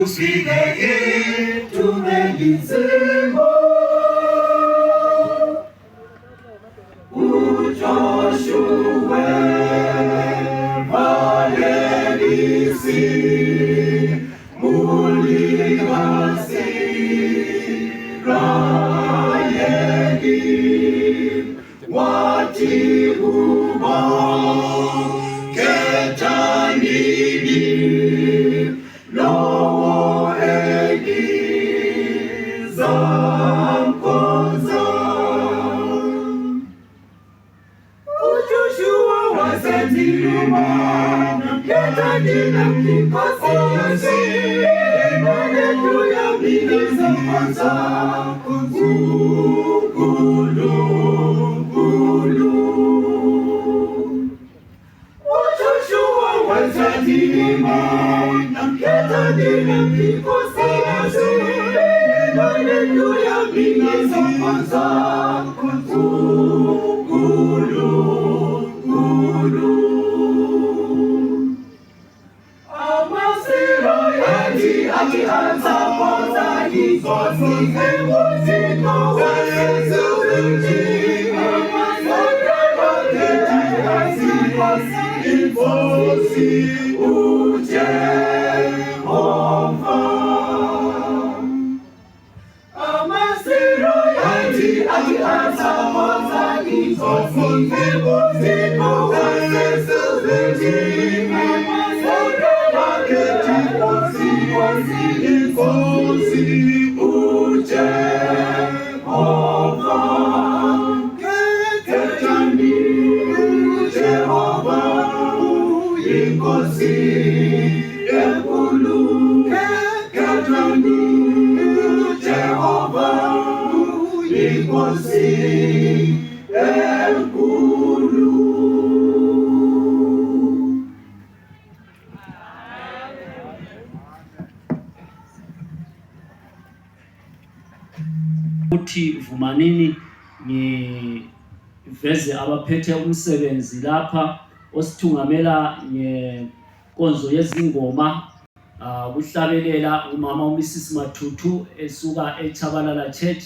Usifike tumelizemo ujoshue valelisi muligasi rayeli watihuba ketanini lowo elizamkoza uJoshua wasetiluma ketanina mkikosi haleluya bilizamkoza kukulu uJoshua wasetiluma ketanina mkikosi haleluya bilizamkoza kukulu Ati-ati poza ikosi emuziko wezuruji ikosi uJehova amasiro ati-ati poza ikosi emuziko wezuruji ikosi uJehova ketani uJehova ikosi enkulu ketani uJehova ikosi enkulu. Uthi vumanini ngiveze abaphethe umsebenzi lapha osithungamela ngenkonzo yezingoma kuhlabelela umama uMrs Mathuthu esuka eChabalala Church.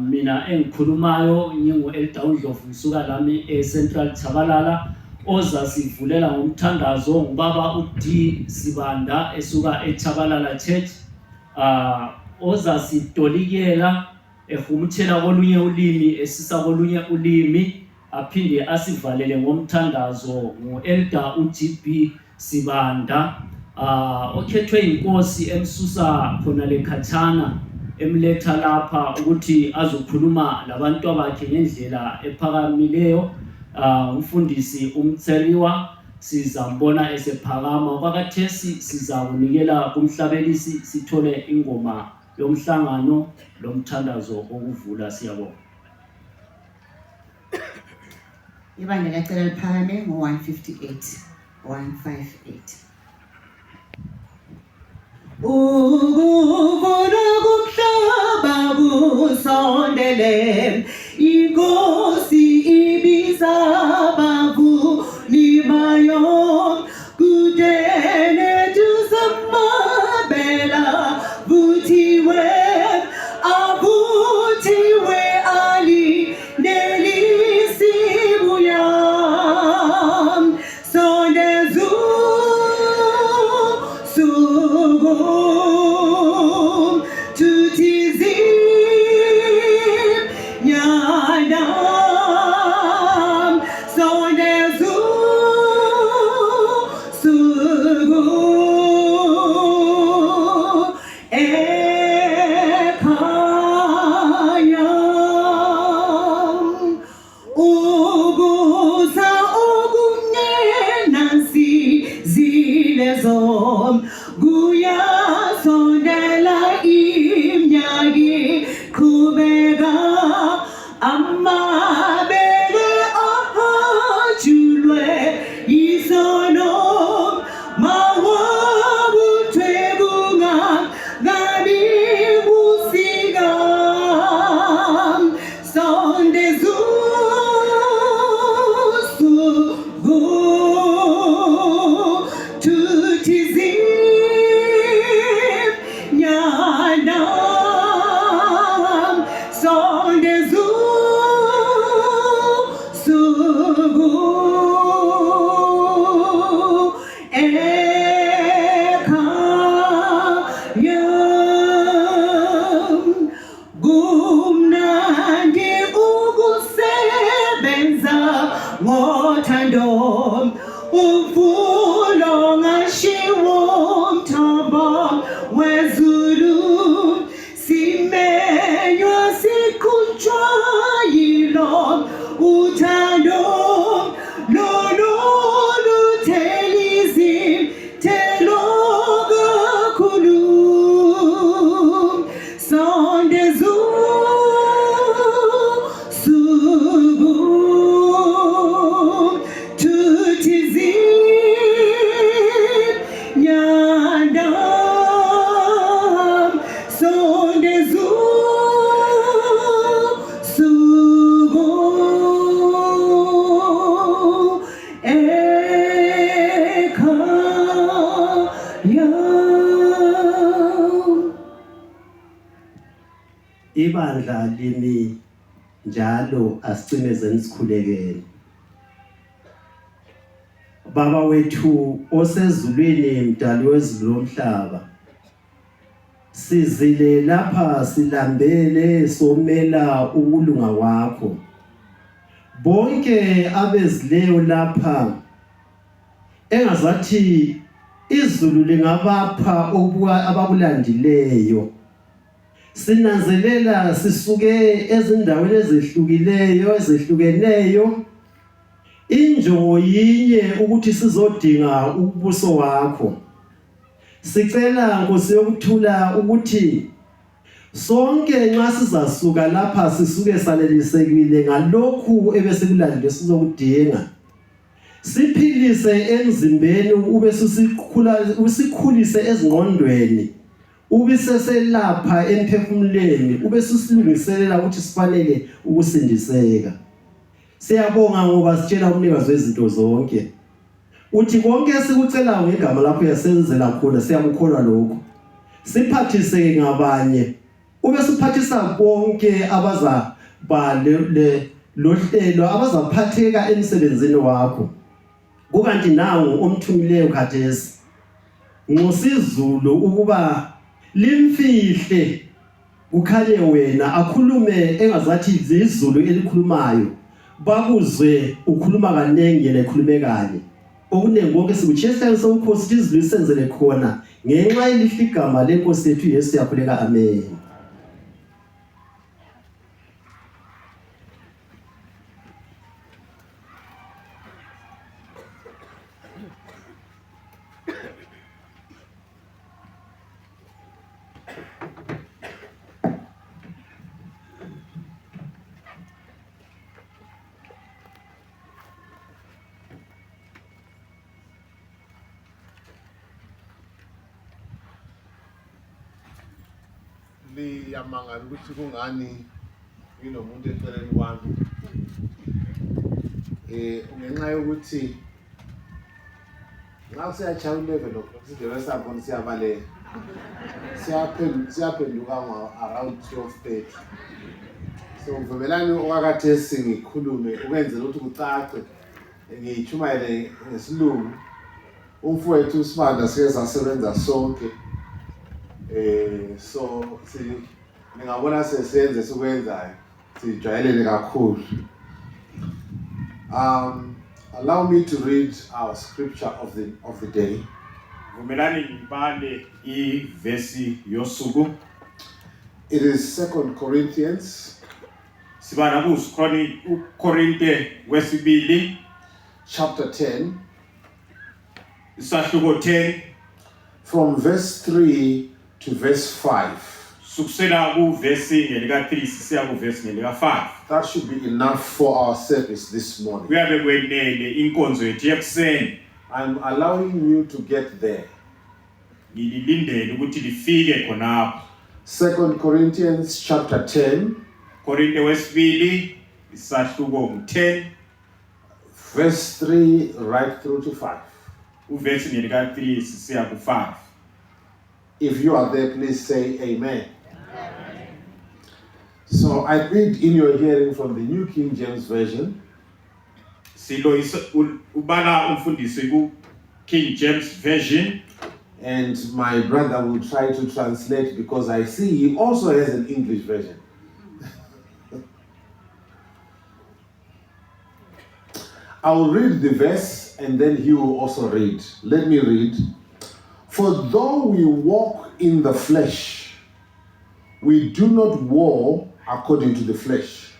Mina engikhulumayo ngingu Elder Ndlovu ngisuka lami eCentral Chabalala oza sivulela ngomthandazo ngubaba uD Sibanda esuka eChabalala Church. Oza sitolikela ehumuthela kolunye ulimi esisa kolunye ulimi aphinde asivalele ngomthandazo ngoElder uGB Sibanda okhethwe inkosi emsusa khona lekhathana emletha lapha ukuthi azokhuluma labantu abakhe ngendlela ephakamileyo. Umfundisi uMtseliwa sizambona esephakama kwakathesi sizakunikela kumhlabelisi sithole ingoma yomhlangano lomthandazo okuvula. Siyabonga. Ibandla lacela liphakame ngo-158 ukuvuna kumhlaba kusondele inkosi ibiza abavuni bayo kudene tuzamabela vuthiwe avuthiwe ali nelisibuya sondezu sugo tutizi nyana sondezu sugo ekaya ugusa okungenasi zilezo guyasondela imnyaki qhubeka amabele ahajulwe isono mawabuthwe bungabi busika sondezu sugu tutizi ibandla limi njalo asicimezeni sikhulekele. Baba wethu osezulwini mdali wezulu lomhlaba, sizile lapha silambele somela ukulunga kwakho. Bonke abezileyo lapha engazathi izulu lingabapha abakulandileyo. Sinanzelela sisuke ezindaweni ezehlukeneyo. Injongo yinye ukuthi sizodinga ubuso wakho. Sicela Nkosi yokuthula ukuthi sonke nxa sizasuka lapha sisuke salelisekile ngalokhu ebesikulandile sizokudinga. Siphilise emzimbeni ube usikhulise ezingqondweni. Ube seselapha emphefumulweni, ube susilungiselela ukuthi sifanele ukusindiseka. Siyabonga ngoba sitshela umnikazi wezinto zonke. Uthi konke sikucela ngegama lapho yasenzela khona siyakukholwa lokho. Siphathise ngabanye. Ube suphathisa bonke abazaba lohlelo abazaphatheka emsebenzini wakho. Kukanti nawo omthumileyo khathesi. Ngosizulu ukuba limfihle ukhanye wena akhulume engazathi izizulu elikhulumayo. Bakuzwe ukhuluma kanengi yena ekhulume kanye. Okunengi konke sikuchesa sokukhosi izulu isenzele khona ngenxa yelihle igama lenkosi yethu Yesu yakhuleka. Amen. Liyamangala ukuthi kungani nginomuntu eceleni kwami. Ngenxa yokuthi nxa siyachaya 11 o'clock sidebe sabona siyabaleka. Siyaphenduka around 12:30. So uvumelani okwakhathesi ngikhulume ukwenzela ukuthi kucace ngiyichumayele ngesilungu. Umfowethu uSibanda siyasebenza sonke. So ningabona sesenze sikwenzayo sijwayelele kakhulu. Allow me to read our scripture of the day. Vumelani ngibale ivesi yosuku. It is 2 Corinthians Sibana uKorinte wesibili chapter 10 isahluko 10 from verse 3 to verse 5. Sukusela kuvesi ngelika 3 sisiya kuvesi ngelika 5. That should be enough for our service this morning. Kuyabe kwenele inkonzo yethu yekuseni. I'm allowing you to get there. Ngililindele ukuthi lifike khonapho. 2 Corinthians chapter 10 Korinte wesibili isahluko 10 verse 3 right through to 5. Uvesi ngelika 3 sisiya ku 5. If you are there, please say amen. So I read in your hearing from the New King James Version. Silo ubala umfundisi ku King James Version. And my brother will try to translate because I see he also has an English version. I will read the verse and then he will also read. Let me read. For though we walk in the flesh, we do not war according to the flesh.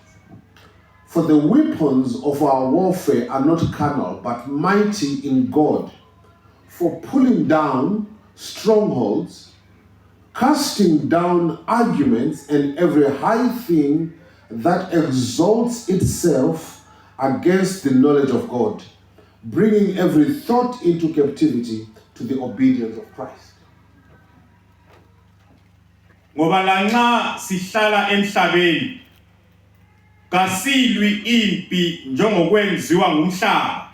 For the weapons of our warfare are not carnal, but mighty in God, for pulling down strongholds, casting down arguments and every high thing that exalts itself against the knowledge of God, bringing every thought into captivity to the obedience of Christ. Ngoba lanxa sihlala emhlabeni kasilwi impi njengokwenziwa ngumhlaba.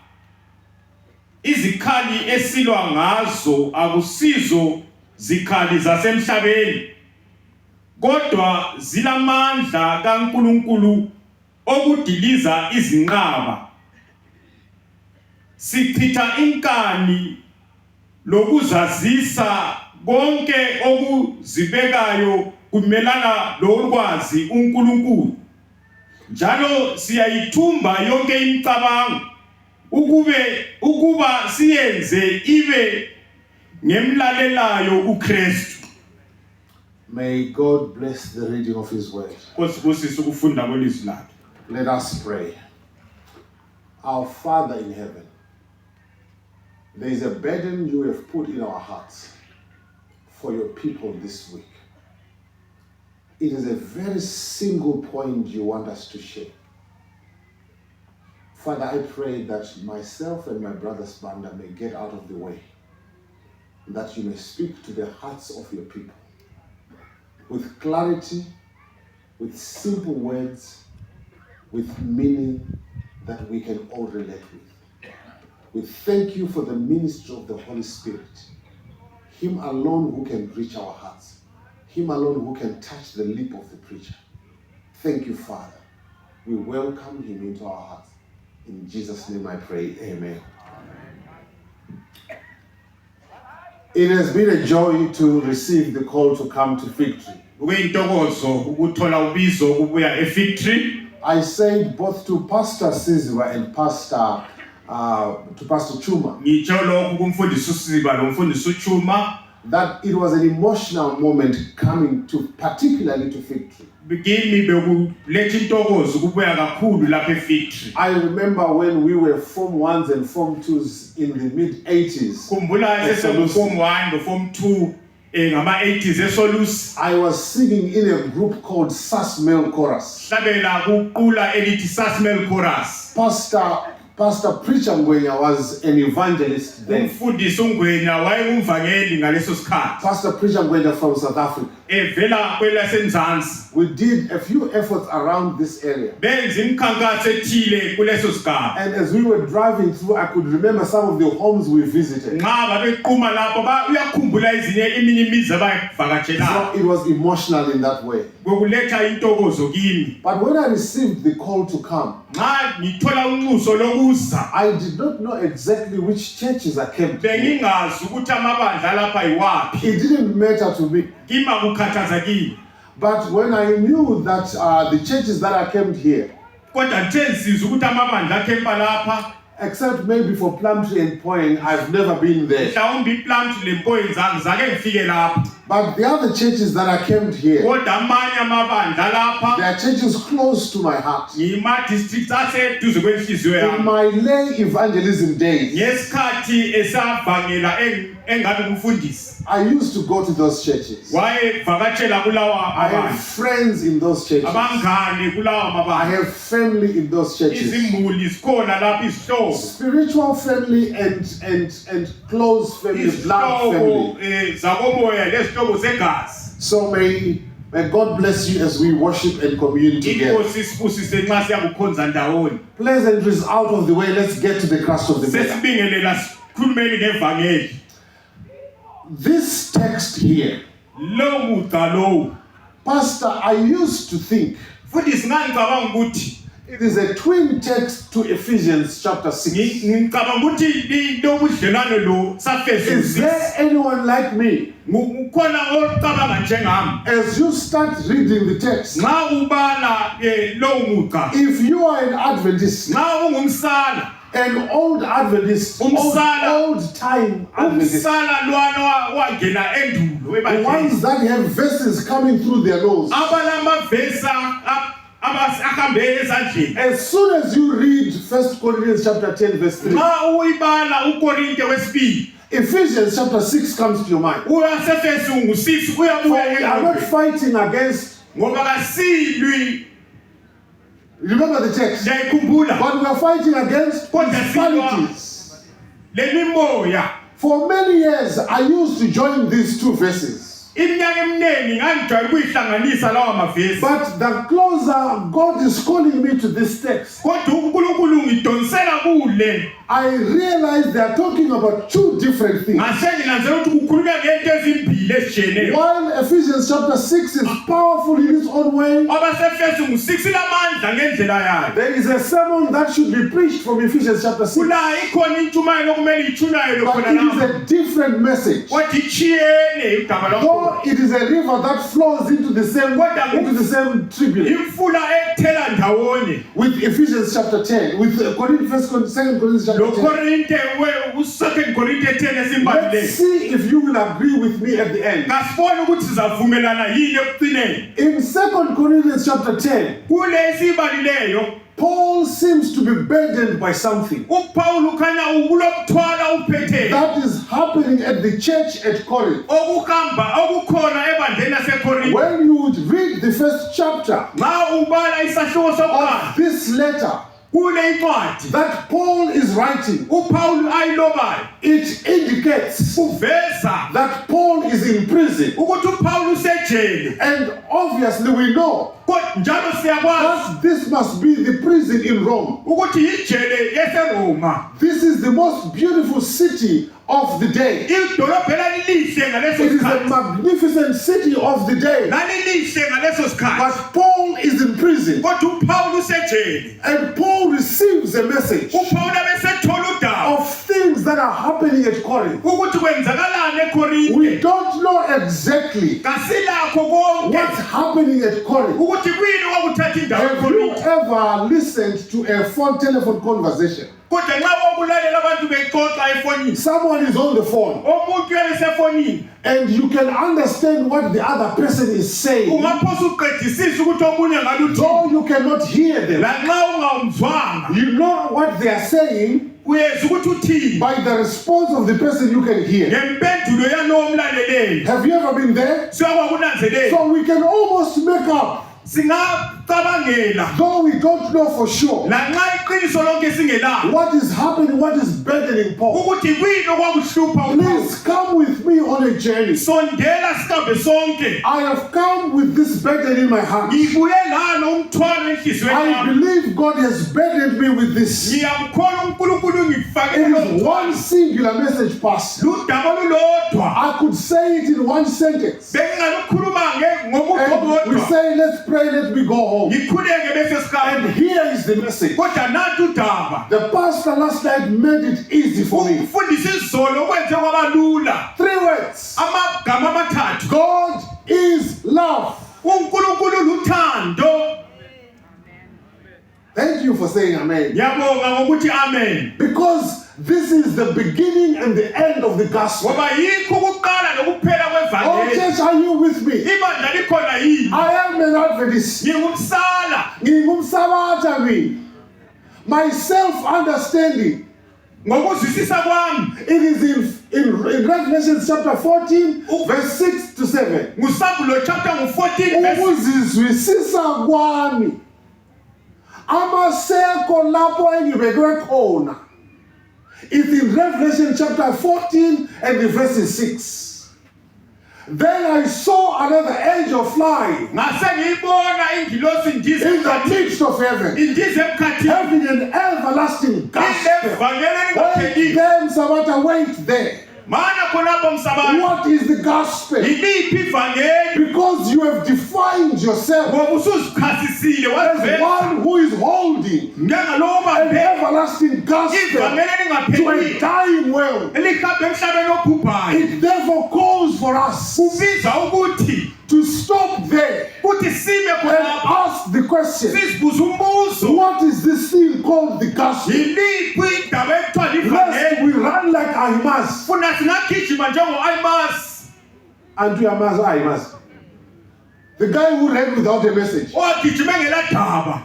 Izikhali esilwa ngazo akusizo zikhali zasemhlabeni kodwa zilamandla kaNkulunkulu okudiliza izinqaba. Sichitha inkani lokuzazisa konke okuzibekayo kumelana lokwazi uNkulunkulu. Njalo siyayithumba yonke imicabango ukuba siyenze ibe ngemlalelayo uKristu. May God bless the reading of His word. Kosibusisa ukufunda kwelizwi lakhe. Let us pray. Our Father in heaven, there is a burden you have put in our hearts for your people this week. It is a very single point you want us to share. Father, I pray that myself and my brother Spanda may get out of the way, that you may speak to the hearts of your people with clarity, with simple words, with meaning that we can all relate with. We thank you for the ministry of the Holy Spirit, Him alone who can reach our hearts, Him alone who can touch the lip of the preacher. Thank you, Father. We welcome Him into our hearts. In Jesus' name I pray, amen. It has been a joy to receive the call to come to Victory. I said both to Pastor Siziba and Pastor Chuma that it was an emotional moment coming to, particularly to Victory. I remember when we were Form 1s and Form 2s in the mid-80s. I was singing in a group called Sasmel Chorus. Pastor Preacher Ngwenya was an evangelist then. Pastor Preacher Ngwenya from South Africa. We did a few efforts around this area. And as we were driving through, I could remember some of the homes we visited. So it was emotional in that way. But when I received the call to come, I did not know exactly which churches I came to. It didn't matter to me. But when I knew that the churches that I came here, except maybe for Plumtree and Poing, I've never been there. But the other churches that I came here, they are churches close to my heart. In my lay evangelism days, I used to go to those churches. I have friends in those churches. I have family in those churches. Spiritual family and close family, blood family. So may God bless you as we worship and commune together. Pleasantries out of the way, let's get to the crust of the matter. This text here, Pastor, I used to think it is a twin text to Ephesians chapter 6. Is there anyone like me? As you start reading the text, if you are an Adventist, an old Adventist, old time Adventist, the ones that have verses coming through their nose, as soon as you read 1 Corinthians chapter 10 verse 3, Ephesians chapter 6 comes to your mind. For we are not fighting against, remember the text, but we are fighting against principalities. For many years I used to join these two verses. But the closer God is calling me to this text, I realized they are talking about two different things. ngasengilanzela ukuthi kukhulunywa ngento ezimbili ezitshiyeneyo. While Ephesians chapter 6 is powerful in its own way, abasefesu ngo-6 lamandla ngendlela yayo. there is a sermon that should be preached from Ephesians chapter 6. kula ikhona intshumayelo okumele ithunyayelwe But khona it is lapho. a different message. kodwa itshiyene udaba lwakho. Though it is a river that flows into the same tribute imfula ethela ndawonye. with Ephesians chapter 10, with 2 Corinthians chapter 10. lokorinte u-2 Korinte 10 Let's esimbalileyo. see if you will agree with me at the end. ngasibona ukuthi sizavumelana yini ekugcineni. In 2 Corinthians chapter 10, kule esiyibalileyo Paul seems to be burdened by something uPawulu ukhanya ukulomthwala uphetheyo. that is happening at the church at Corinth. okukhona ebandleni laseKorinte. When you read the first chapter nxa ubala isahluko sokuqala of this letter kule incwadi that Paul is writing, uPawulu ayilobayo it indicates uveza that Paul is in prison. ukuthi uPawulu usejele. And obviously we know njalo siyakwazi that this must be the prison in Rome. ukuthi yijele yaseRoma. This is the most beautiful city of the day. idolobho elalihle ngaleso It is a sikhathi. magnificent city of the day. lalilihle ngaleso sikhathi. But Paul is in prison. kodwa uPawulu usejele. And Paul receives a message uPawulu abesethola udaba of things that are happening at Corinth. ukuthi kwenzakalani We eKorinte. don't know exactly kasilakho konke what's happening at Corinth. ukuthi kuyini kwakuthatha indawo Have you eKorinte. ever listened to a telephone conversation? kodwa nxa wokulalela abantu bexoxa efonini, Someone is on the phone umuntu uyabesefonini, and you can understand what the other person is saying, ungaphosa uqedisise ukuthi omunye ngaluthi though you cannot hear them. lanxa ungawumzwanga You know what they are saying uyeza ukuthi uthini by the response of the person you can hear. ngempendulo yalowo omlaleleyo. Have you ever been there? siyakwakunanzelela So we can almost make up, singacabangela though we don't know for sure, lanxa iqiniso lonke singelalo what is happening, what is burdening Paul. ukuthi kuyini okwakuhlupha uPawulu. Please come with me on a journey. sondela sihambe sonke. I have come with this burden in my heart. ngibuye lalo umthwalo enhliziyweni I yami. believe God has burdened me with this. ngiyamkholwa uNkulunkulu ungifakele It lo is one mthwalo. singular message, Pastor. ludaba olulodwa I could say it in one sentence. bengingalukhuluma And we ngokukodwa say, let's pray, let me go home. ngikhuleke bese And sihambe. here is the message. kodwa nanti udaba The pastor last night made it easy for me. umfundisi izolo kwenze kwabalula. 3 words. amagama amathathu. God is love. uNkulunkulu luthando. Thank you for saying amen. ngiyabonga ngokuthi amen. Because this is the beginning and the end of the gospel. ngoba yikho ukuqala nokuphela Oh, kwevangeli. church, are you with me? ibandla likhona yini? I am an Adventist. ngingumsala. Ngingumsabatha mina. My self-understanding, ngokuzwisisa kwami it is in Revelation chapter 14, verse 6 to 7. ngusambulo chapter ngu-14 verse Ukuzizwisisa kwami amasekho lapho engibekwe khona. It's in Revelation chapter 14 and the verses 6. Then I saw another angel flying ngase ngiyibona ingilosi indize in the emkhathini. midst of heaven, indize emkhathini. having an everlasting gospel. ilevangeli Wait elingapheliyo. them, Sabata, wait there. mana khonapho msabani. What is the gospel? yiliphi ivangeli? Because you have defined yourself ngoba usuzichasisile as wavela one who is holding njengalowo an maphela. everlasting gospel ivangeli to a elingapheliyo dying world. elihambe emhlabeni obhubhayo. It therefore calls for us kubiza ukuthi to stop there kuthi sime and khonapho ask the question, sizibuze umbuzo. what is this thing called the gospel? yiliphi indaba ekuthiwa Lest livangeli? we run like Ahimaaz. funa singagijima njengo-Ayimasi And to Ahimaaz. The guy who ran without a message. owagijime ngeladaba.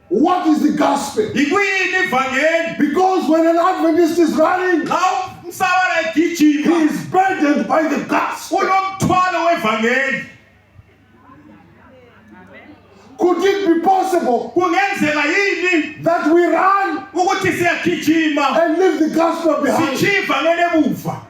What is the gospel? yikuyini ivangeli? Because when an Adventist is running, nxa umsabala he egijima is burdened by the gospel. unomthwalo wevangeli. Could it be possible kungenzeka yini that we run ukuthi siyagijima and leave the gospel behind? sitshiye ivangeli emuva?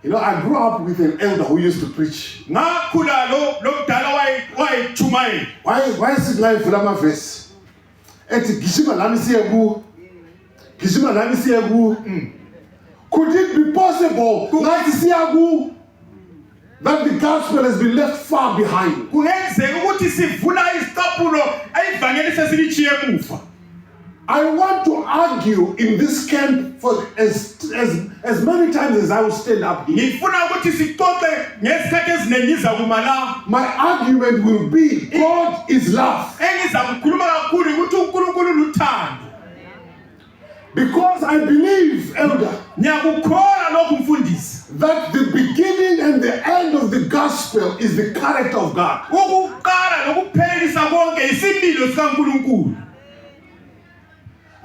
You know, I grew up with an elder who used to preach. ngakhula lo mdala wayechumayela. Why is it like Fulama verse? ethi gijima lami siye ku. Gijima lami siye ku. Could it be possible ngathi siya ku that the gospel has been left far behind? Kungenzeka ukuthi sivula isiqaphulo ayivangeli sesilichiye emuva. I want to argue in this camp for as many times as I will stand up here. Ngifuna ukuthi sixoxe ngesikhathi eziningi izakuma la. My argument will be God is love. Engizakukhuluma kakhulu ukuthi uNkulunkulu luthando. Because I believe, elder, Ngiyakukholwa lokhu mfundisi. that the beginning and the end of the gospel is the character of God. Ukuqala nokuphelisa konke isimilo sikaNkulunkulu.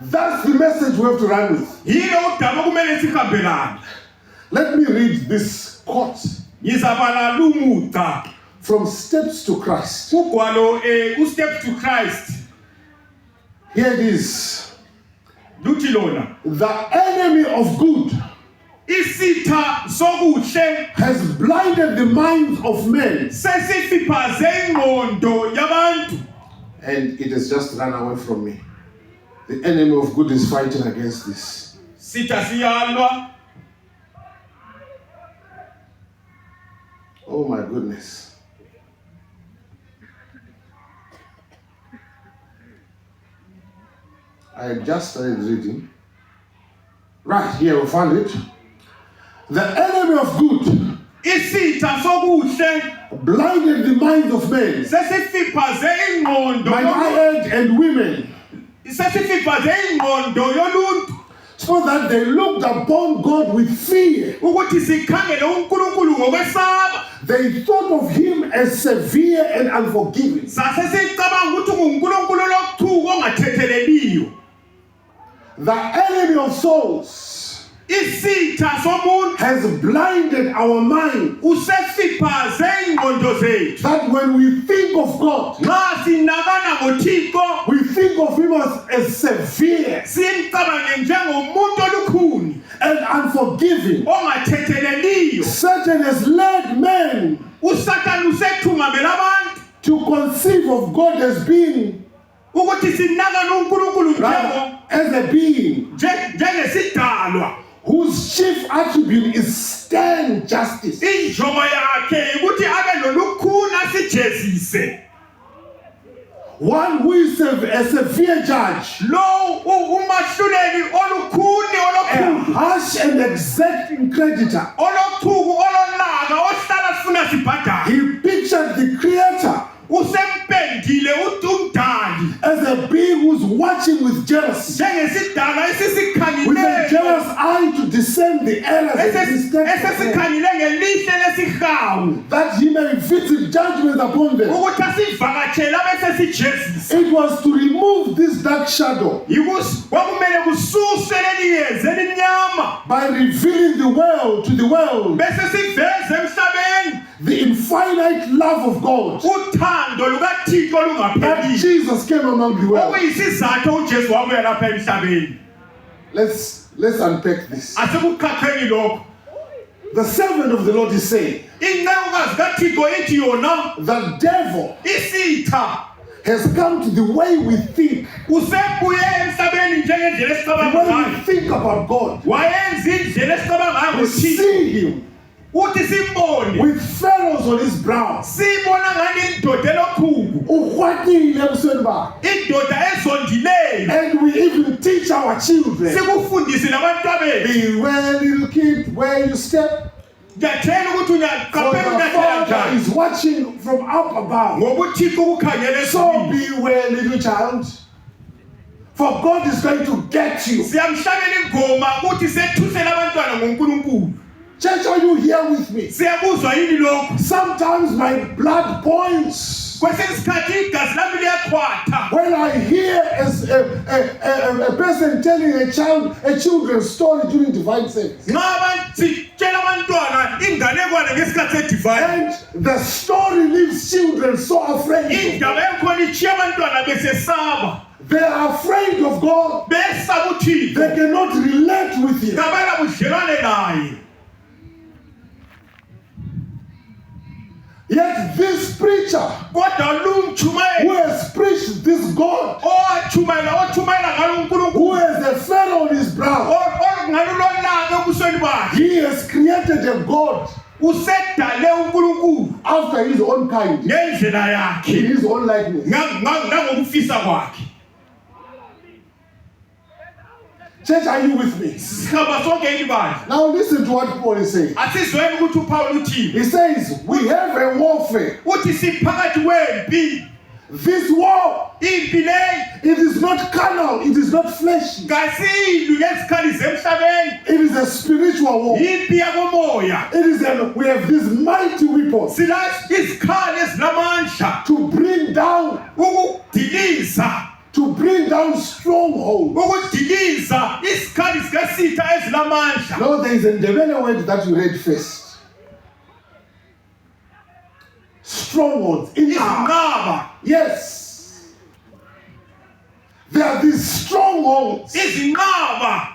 That's the message we have to run with. Yilo udaba kumele sihambelane. Let me read this quote Ngizabala lumuca from Steps to Christ. ugwalo uSteps to Christ. Here it is. Luthi lona The enemy of good isitha sokuhle has blinded the minds of men, sesifiphaze ingqondo yabantu. and it has just run away from me. The enemy of good is fighting against this. Sitha siyalwa. Oh my goodness. I just started reading. Right here we found it. The enemy of good Isitha sokuhle blinded the minds of men, sesifiphaze ingqondo mild and women, sesifiphaze ingqondo yoluntu so that they looked upon God with fear. ukuthi sikhangele uNkulunkulu ngokwesaba. They thought of him as severe and unforgiving. Sase sicabanga ukuthi uNkulunkulu lokuthuka ongathetheleliyo. The enemy of souls Isitha somuntu has blinded our mind, usesiphaze ingqondo zethu. that when we think of God, Nxa sinakana ngoThixo we think of him as severe simcabange njengomuntu olukhuni and unforgiving. ongathetheleliyo. Satan has led men uSathane usethungamela abantu to conceive of God as being, ukuthi sinakane uNkulunkulu rather, as a being njengesidalwa. whose chief attribute is stern justice. Injongo yakhe ukuthi abe lolukhuni asijezise. One who is a severe judge, Lo umahluleli olukhuni a olokhulu harsh and exacting creditor. olothuku ololaka ohlala sifuna sibhadale. He pictured the creator Usempendile umdali as a being who's watching with jealousy, njengesidalwa with a esisikhangile jealous eye to discern the errors and mistakes, esesikhangile ngelihle lesihawu that he may visit judgment upon them. ukuthi asivakatshele bese sijezise. It was to remove this dark shadow Kwakumele kususwe leli yezi elimnyama by revealing the world to the world, bese siveze emhlabeni the infinite love of God, uthando lukaThixo that olungapheliyo Jesus came among the world. okuyisizathu uJesu wabuya lapha emhlabeni. Let's unpack this. Asikuqhaqheni lokho. The servant of the Lord is saying, Incekukazi kaThixo ithi yona the devil isitha has come to the way we think, usebuye emhlabeni njengendlela the esicabanga way we ngayo. think about God. Wayenza indlela esicabanga ngayo We ngoThixo. see him Uthi simbone with furrows on his brow. sibona ngani indoda elokhuku, Ukwatile ebusweni bakhe. indoda ezondileyo. And we even teach our children, Sikufundise nabantwabethu. beware little kid where you step, Ngiyathela ukuthi for unyaqaphela the unyathela Father njani. is watching from up above. Ngoba uThixo ukukhangele So ezulwini. beware little child, for God is going to get you. Siyamhlabela ingoma ukuthi sethusele abantwana ngoNkulunkulu. Church, are you here with me? Siyakuzwa yini lokho? Sometimes my blood boils Kwesinye isikhathi igazi lami liyakhwatha when I hear as a person telling a children's story during divine service. nxa sitshela abantwana inganekwane ngesikhathi sedivine. And the story leaves children so afraid. Indaba yakhona ichiya abantwana besesaba, They are afraid of God. besaba uThixo, They cannot relate with you. kabala budlelwane naye. Yet this preacher kodwa lo who mchumayeli has preached this God, ochumayela ngalo who uNkulunkulu has a feather on his brow, ngalulolanga ebusweni bakhe he has created a God usedale uNkulunkulu after his own kind, ngendlela in yakhe his own likeness. ngokufisa kwakhe. Church, are you with me? Sihamba sonke ilibandla. Now listen to what Paul is saying. Asizweni ukuthi uPaul uthini. He says, we have a warfare. Uthi siphakathi kwempi. This war, Impi leyo it is not carnal, it is not fleshy. kasiyilwi lezikhali zemhlabeni. It is a spiritual war. Impi yakomoya. We have these mighty weapons Sila izikhali ezinamandla to bring down strongholds. ukudiliza izikhali zikasitha ezinamandla. Now there is a Ndebele word that you read first. Strongholds. Izinqaba. Yes. There are these strongholds Izinqaba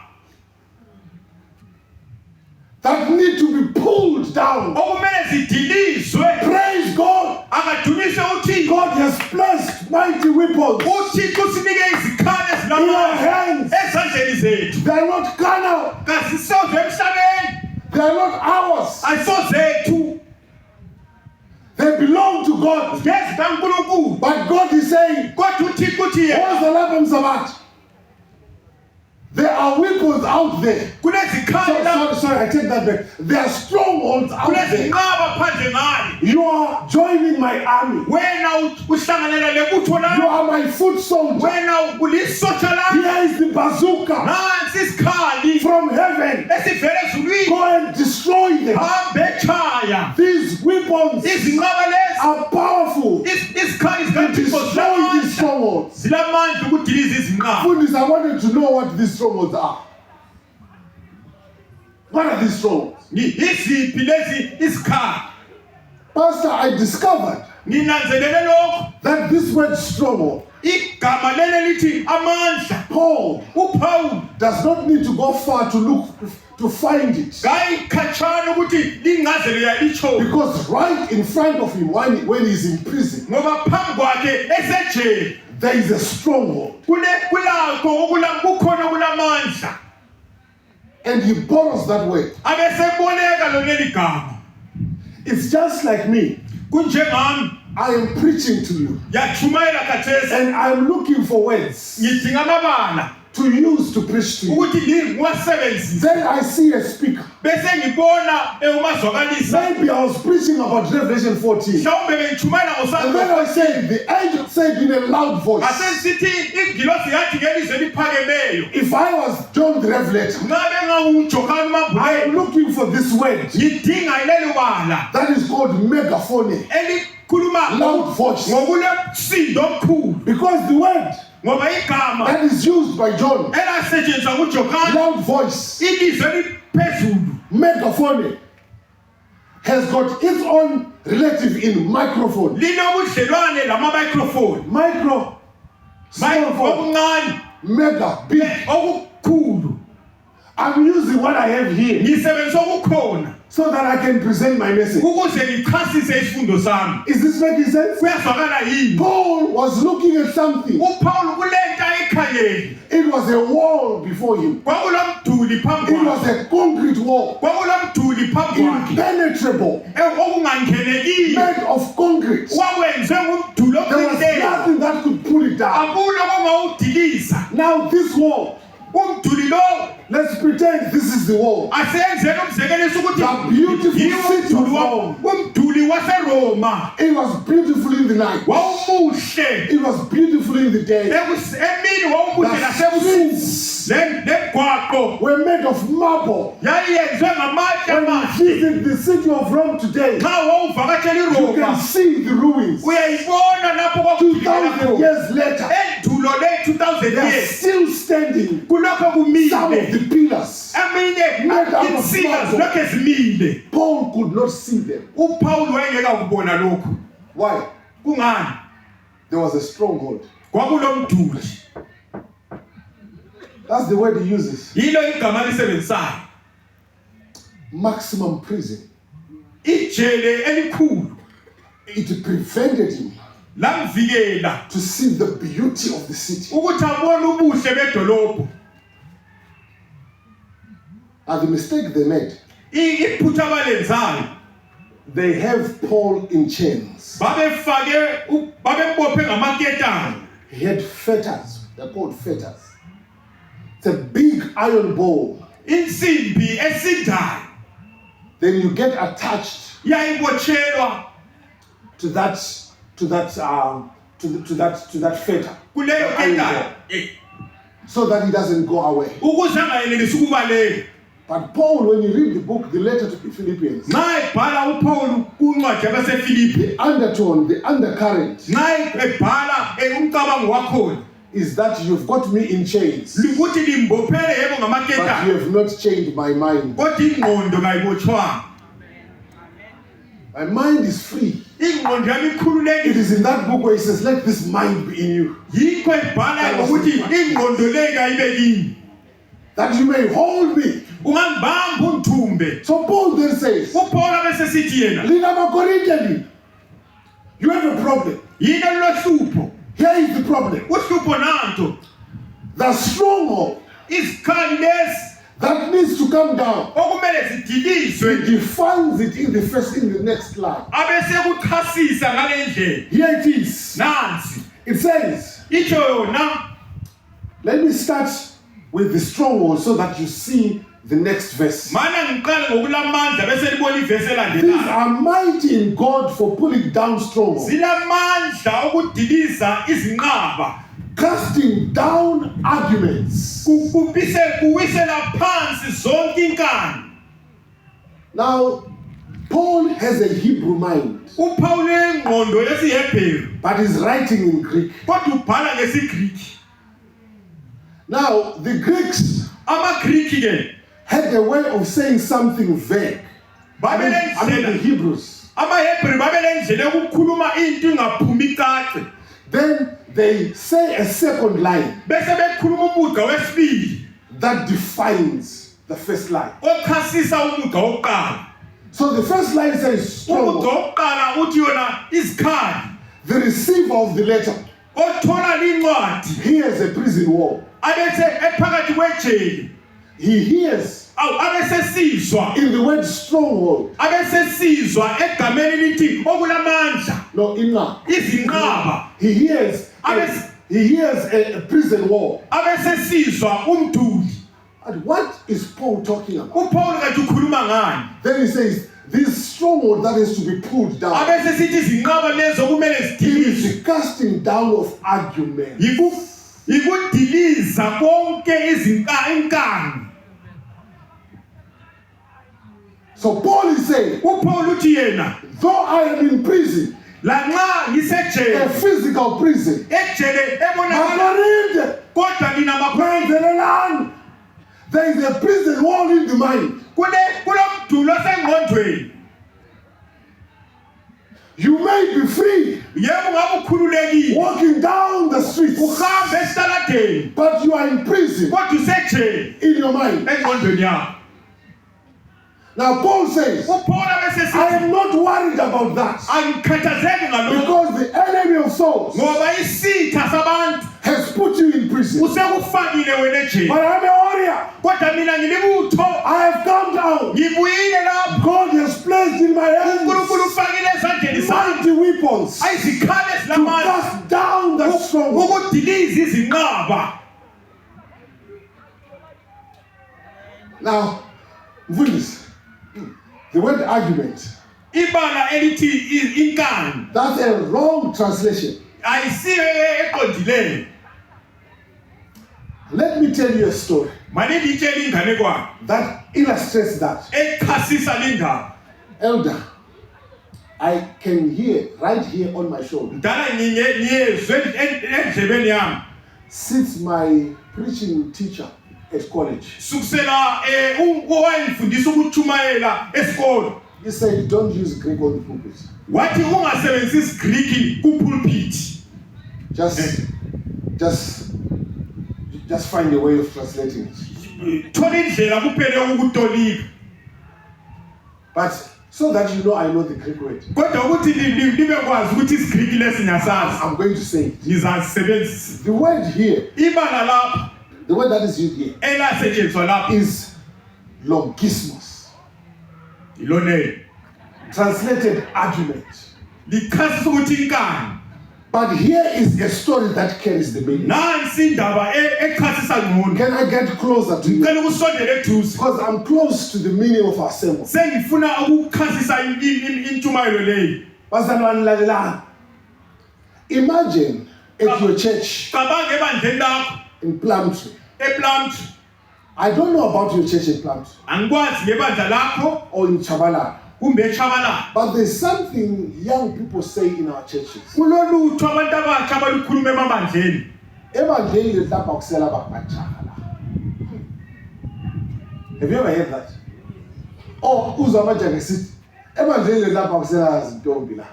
that need to be pulled down. okumele zidilizwe. Praise God. Akadumise uThixo. God has placed mighty weapons uThixo usinike izikhali in our ezinamandla hands. ezandleni zethu. They are not carnal. Kasisoze emhlabeni. They are not ours. Ayisozethu. They belong to God. ngezikaNkulunkulu. But God is saying, Kodwa uThixo uthi yena "Ozalapha Msabat." There are weapons out there. kunezikhali la Sorry, I take that back. There are strongholds out there. kunezinqaba phandle ngani. You are joining my army. Wena uhlanganela lebutho You lami. are my foot soldier. Wena ulisotsha lami. Here is the bazooka Nansi isikhali from heaven. esivele ezulwini. Go and destroy them. Hambe ekhaya. These weapons Izinqaba lezi are powerful izikhali to zikaNkulunkulu destroy these strongholds. zilamandla ukudiliza izinqaba. Fundis, I wanted to know what these strongholds are. What are these strongholds? Iziphi lezi izikhali. Pastor, I discovered Nginanzelele lokho. that this word stronghold, Igama leli lithi amandla. Paul uPaul does not need to go far to look to find it. kayikhatshana ukuthi lingazele yalitsho. Because right in front of him when he's in prison, Ngoba phambi kwakhe esejele there is a stronghold. kukhona kulamandla. And he borrows that word. Abeseboleka leli gama. It's just like me. Kunjengami I am preaching to you. yachumayela khathesi. And I'm looking for words Ngidinga amabala to use to preach to you. ukuthi ngiwasebenzise. Then I see a speaker. Bese ngibona umazwakalisa. Maybe I was preaching about Revelation 14. Mhlawumbe bengichumayela And then I said, the angel said in a loud voice, asesithi ingilosi yathi ngelizwe eliphakemeyo. if I was John the Revelator, Ngabe ngawuJohane I am uMabhuleki. looking for this word Ngidinga leli bala that is called megaphone, elikhuluma loud voice. ngokulemsindo omkhulu. Because the word Ngoba igama that is used by John, elasetshenziswa nguJohane loud voice, ilizwe eliphezulu megaphone, has got its own relative in microphone. linobudlelwane lama-microphone. Micro, small phone, okuncane mega, big. okukhulu. I'm using what I have here Ngisebenzisa okukhona so that I can present my message. ukuze ngichasise isifundo sami. Is this making sense? Kuyazwakala yini? Paul was looking at something. uPaul kulento ayikhangele. It was a wall before him. Kwakulomduli phambi It was kwakhe. a concrete wall, Kwakulomduli phambi kwakhe. impenetrable, Okungangenekile. made of concrete. Wakwenze ngumduli There was oqinileyo. nothing that could pull it down. Akula ongawudiliza. Now this wall, Umduli lo let's pretend this is the wall. asenzele umzekeliso ukuthi The beautiful yiwo city of umduli Rome. umduli waseRoma. It was beautiful in the night. Wawumuhle. It was beautiful in the day. Emini wawumuhle The nasebusuku. streets Lemgwaqo were made of marble. yayiyenzwe ngamatshe When you amahle. visit the city of Rome today, Nxa wawuvakatshela you iRoma can see the ruins. uyayibona lapho kwakuphileka 2,000 khona. years later, Endulo le 2000 they are years still standing. kulokho Some of kumile. the pillars, Eminye Made out of insika marble. zilokhe zimile. Paul could not see them. uPaul wayengeka kubona lokho. Why? Kungani? There was a stronghold. Kwakulomduli. That's the word he uses. Yilo igama lisebenzayo. Maximum prison. Ijele elikhulu. it prevented him lamvikela to see the beauty of the city. ukuthi abone ubuhle bedolobho. And the mistake they made, Iphutha abalenzayo they have Paul in chains. babembophe ngamaketane. He had fetters. They're called fetters. It's a big iron ball. Insimbi esindayo Then you get attached yayibotshelwa to that fetter, kuleyo the iron ketane ball, so that he doesn't go away. ukuze angayenelisi ukubaleka. But Paul, when you read the book, the letter to the Philippians, Nxa ebhala uPaul kuncwadi yabaseFilipi, the undertone, the undercurrent nxa ebhala umcabango wakhona is that you've got me in chains, likuthi limbophele yebo but ngamaketane you have not changed my mind. kodwa ingqondo kayibotshwanga. My mind is free. Ingqondo yami It ikhululekile. is in that book where he says, let this mind be in you, Yikho ebhala ukuthi ingqondo le kayibe kini. that you may hold me. Ungangibamba ungithumbe. So Paul then says, uPaul abesesithi yena Lina maKorintiyani, you have a problem. yini lohlupho. Here is the problem. Uhlupho nanto The stronghold izikhali lezi that needs to come down. okumele He zidilizwe defines it in the next line. abese kuchasisa ngale ndlela. Here it is. Nansi It says, itsho yona. let me start with the stronghold so that you see the next verse. Mana ngiqale ngokulamandla bese libona ivesi These elandelayo. are mighty in God for pulling down strongholds, Zilamandla okudiliza izinqaba. casting down arguments. Kuwisela phansi zonke inkani. Now, Paul has a Hebrew mind, uPaul engqondo yesiHebheru but he's writing in Greek. kodwa ubhala ngesiGriki. Now, the Greeks AmaGriki ke had a way of saying something vague. I mean the Hebrews. AmaHebheru babelendlela ukukhuluma into ingaphumi kahle. Then they say a second line Bese bekhuluma umugqa wesibili that defines the first line. ochasisa umugqa wokuqala. So the first line says Umugqa stronghold. wokuqala uthi yona izikhali. The receiver of the letter Othola lincwadi hears a prison wall. abese ephakathi kwejele. He hears Abese sizwa in the word stronghold. abese sizwa egameni lithi okulamandla No, inna. izinqaba. He hears a prison wall. Abese sizwa umduli. And what is Paul talking about? uPaul kathi ukhuluma ngani? Then he says, this stronghold that is to be pulled down. Abese sithi izinqaba lezo kumele It zidilizwe. is the casting down of arguments. Yikudiliza konke inkani. So Paul is saying, uPaul uthi yena though I am in prison, lanxa a ngisejele physical prison, ejele ebonakala Makorinte, kodwa ninamakhwela Kwenzelelani, there is a prison wall in the mind. kulomdulo osengqondweni. You may be free Yebo ngabe ukhululekile walking down the streets, uhambe esitaladeni but you are in prison kodwa usejele in your mind. engqondweni yakho. Now Paul says, uPaul abese I sithi am not worried about that, angikhathazeki ngalokho because the enemy of souls ngoba isitha sabantu has put you in prison. usekufakile wena ejele. But I'm a warrior. Kodwa mina ngilibutho I have come down. ngibuyile lapho. God has placed in my hands uNkulunkulu ufakile ezandleni zami mighty weapons izikhali to ezilamandla cast down the stronghold. ukudiliza izinqaba. Now, Mfundisi, the word argument, Ibala elithi inkani that's a wrong translation. ayisiyo eqondileyo. Let me tell you a story Manje ngitshela inganekwane that illustrates that. echasisa lindaba. Elder, I can hear right here on my shoulder, Ndala ngiyezwe endlebeni yami sits my preaching teacher at college. sukusela owayifundisa ukuchumayela esikolo. He said, don't use Greek on the pulpit. Wathi ungasebenzisi isiGriki kupulpit. Just find a way of translating it. Thola indlela kuphele ukutolika. But So that you know I know the Greek word. kodwa ukuthi libe kwazi ukuthi isiGreek lesinyasazi I'm going to say it. ngizasebenzisa The word here, ibala lapha the word that is used here, elasetshenziswa lapha is logismos. ilonelo Translated argument. lichasisa ukuthi inkani But here is a story that carries the meaning. nansi indaba echasisa ngcono Can I get closer to you? ngicela ukusondela eduze Because I'm close to the meaning of our sermon. sengifuna ukuchasisa intshumayelo leyi Bazalwane lalelani. Imagine at your church cabanga ebandleni lakho in Plumtree. ePlumtree I don't know about your church in Plumtree angikwazi ngebandla lakho or in Chabalala. kumbe eChabalala But there's something young people say in our churches. kulolutho abantu abatsha abalukhuluma emabandleni Evangeli lapha kusela babajaha la. Have you ever heard that? Oh, uzwa amajaha esithi evangeli lapha kusela izintombi la.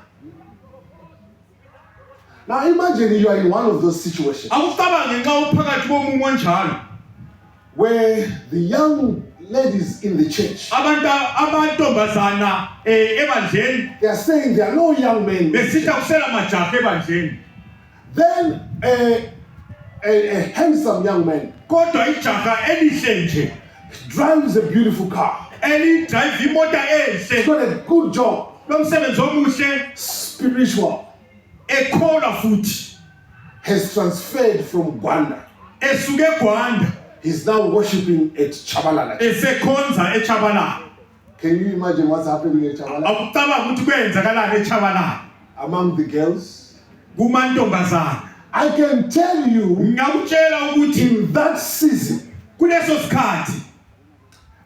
Now imagine you are in one of those situations akucabange nxa uphakathi komunye onjalo where the young ladies in the church, amantombazana ebandleni they are saying there are no young men. besitha kusela majaha ebandleni Then a handsome young man kodwa ijaha elihle nje drives a beautiful car. elidrayiva imota He's enhle got a good job, lomsebenzi omuhle spiritual, ekholwa futhi has transferred from Gwanda. esuke eGwanda He's now worshiping at Chabalala. esekhonza eChabalala Can you imagine what's happening at Chabalala? akucabanga ukuthi kwenzakalani eChabalala Among the girls? kumantombazana I can tell you, ngakutshela ukuthi in that season, kuleso sikhathi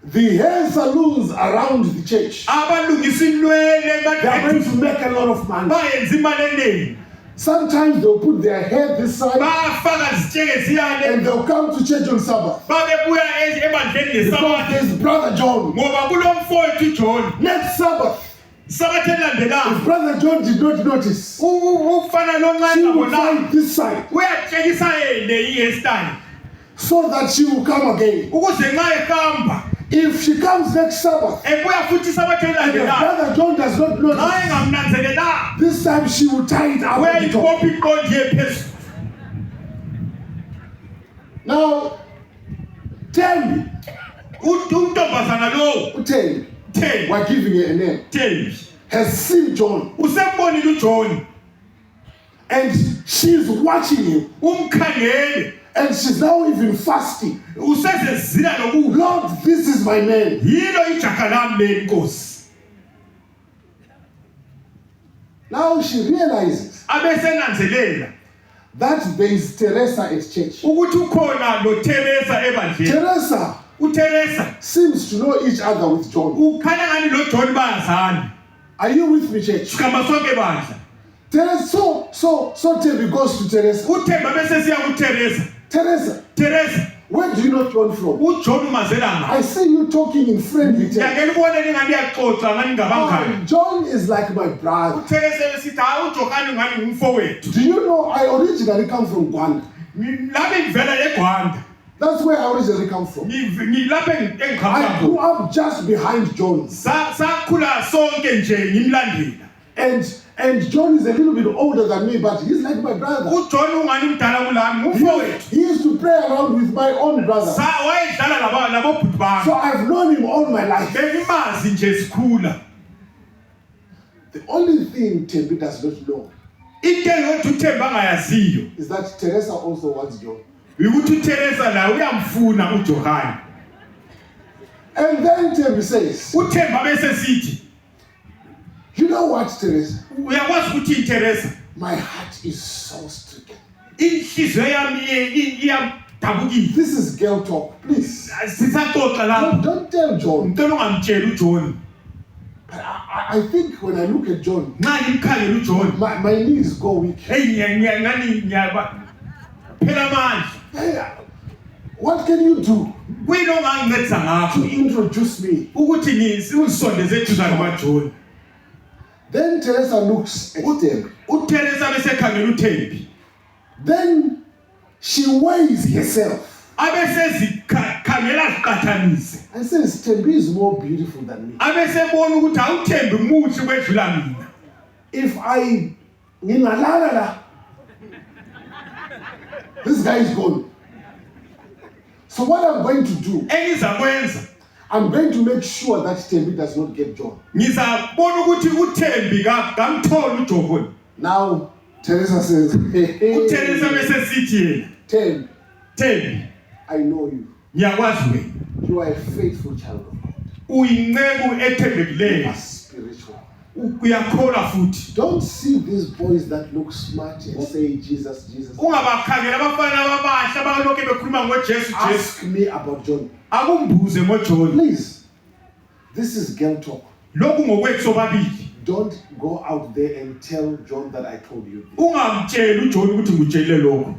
the hair salons around the church, abalungisa inwele they are going to make a lot of money. bayenza imali eningi Sometimes they'll put their hair this side bafaka zitsheke ziyale and they'll come to church on Sabbath. babebuya ebandleni Because ngesabatha there's Brother John. ngoba kulomfowethu uJohn Next Sabbath, sabatha elandelayo if Brother John did not notice, ufana she loncane will bona find this side uyatshekisa le ihairstyle so that she will come again. ukuze nxa ehamba If she comes next Sabbath ebuya futhi sabatha and if elandelayo Brother John does not nxa notice, engamnanzelelanga this time she will tie it up at the top. uyayibopha iqondi yephezulu Now, Tembi, untombazana lowo Tembi, Thembi we're giving her a name, Thembi has seen John usembonile uJohn and she's watching him umkhangele and she's now even fasting. usezezila lokudla Lord, this is my man. yilo ijaha lami leli Nkosi Now she realizes abesenanzelela that there is Teresa at church. ukuthi ukhona noTheresa ebandleni Teresa uTheresa seems to know each other with John. ukhanya ngani loJohn bayazana Are you with me, church? sigama sonke bandla Teresa, so Tembi goes to Teresa. uThemba bese siya kuTheresa Teresa Where do you know John from? uJohn umazela I see you talking in friendly terms. ngiyake libone ningani yaxoxa ngani ngabangani Oh, John is like my brother. uTheresa besithi hayi uJohn ngani ngumfowethu Do you know I originally come from Gwanda? labe ngivela eGwanda That's where I originally come from. ngilapha I engiqhamuka grew up just behind John. sakhula sonke nje ngimlandela And John is a little bit older than me, but he's like my brother. uJohn ungani umdala kulami ngumfowethu He used to play around with my own brother. wayedlala labobhuti bami So I've known him all my life. bengimazi nje sikhula The only thing Tembi does not know into yokuthi uThemba angayaziyo is that Teresa also wants John. ukuthi uTheresa la uyamfuna uJohn And then Tembi says, uThemba bese sithi you know what, Teresa? uyakwazi ukuthi iTheresa My heart is so stricken. inhliziyo yami iyadabukile This is girl talk, please. sisaxoxa lapho Don't tell John. ngicela ungamtsheli uJohn But I think when I look at John, nxa ngimkhangela uJohn my knees go weak. hey ngani ngiyaba phela manje Hey, what can you do kuyini ongangincedisa to ngakho introduce me? ukuthi ngisondeze eduzane kwaJohn Then Teresa looks at Tembi. uTheresa bese ekhangela uThembi Then she weighs herself. abesezikhakhangela ziqathanise and says, Tembi is more beautiful than me. abesebona ukuthi awuthembi muhle kwedlula mina. If I ngingalala la, this guy is gone. So what I'm going to do, Engizakwenza I'm going to make sure that Tembi does not get John. ngizabona ukuthi uThembi kamthola uJohn. Now, Teresa says, hey, uTheresa besesithi yena Thembi I know you. ngiyakwazi wena You are a faithful child of God. uyinceku You are ethembekileyo spiritual. uyakholwa futhi. Don't see these boys that look smart and say Jesus, Jesus. Ungabakhangela abafana ababahle abalokho bekhuluma ngoJesu Jesu. Ask me about John. Akumbuze ngoJohn. Please, this is girl talk. Lokhu ngokwethu sobabili. Don't go out there and tell John that I told you this. Ungamtsheli uJohn ukuthi ngutshele lokho.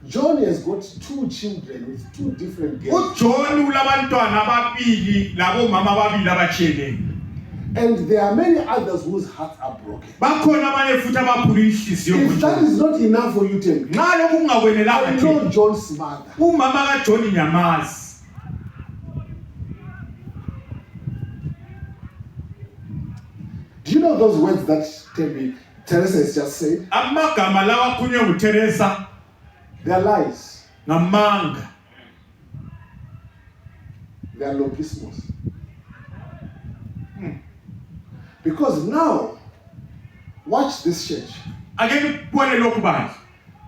John has got 2 children with 2 different girls. uJohn ulabantwana ababili labo mama ababili abatshele. And there are many others whose hearts are broken. Bakhona abanye futhi abaphula inhliziyo If that ngoJohn. is not enough for you, Tembi, Nxa lokhu kungakwenelanga I know John's mother. umama kaJohn nyamazi. Do you know those words that Teresa has just said? Amagama lawa akhulunywe nguTheresa They are lies. ngamanga. They are logismos. Because now, watch this church. Ake kubone lokhu bandla.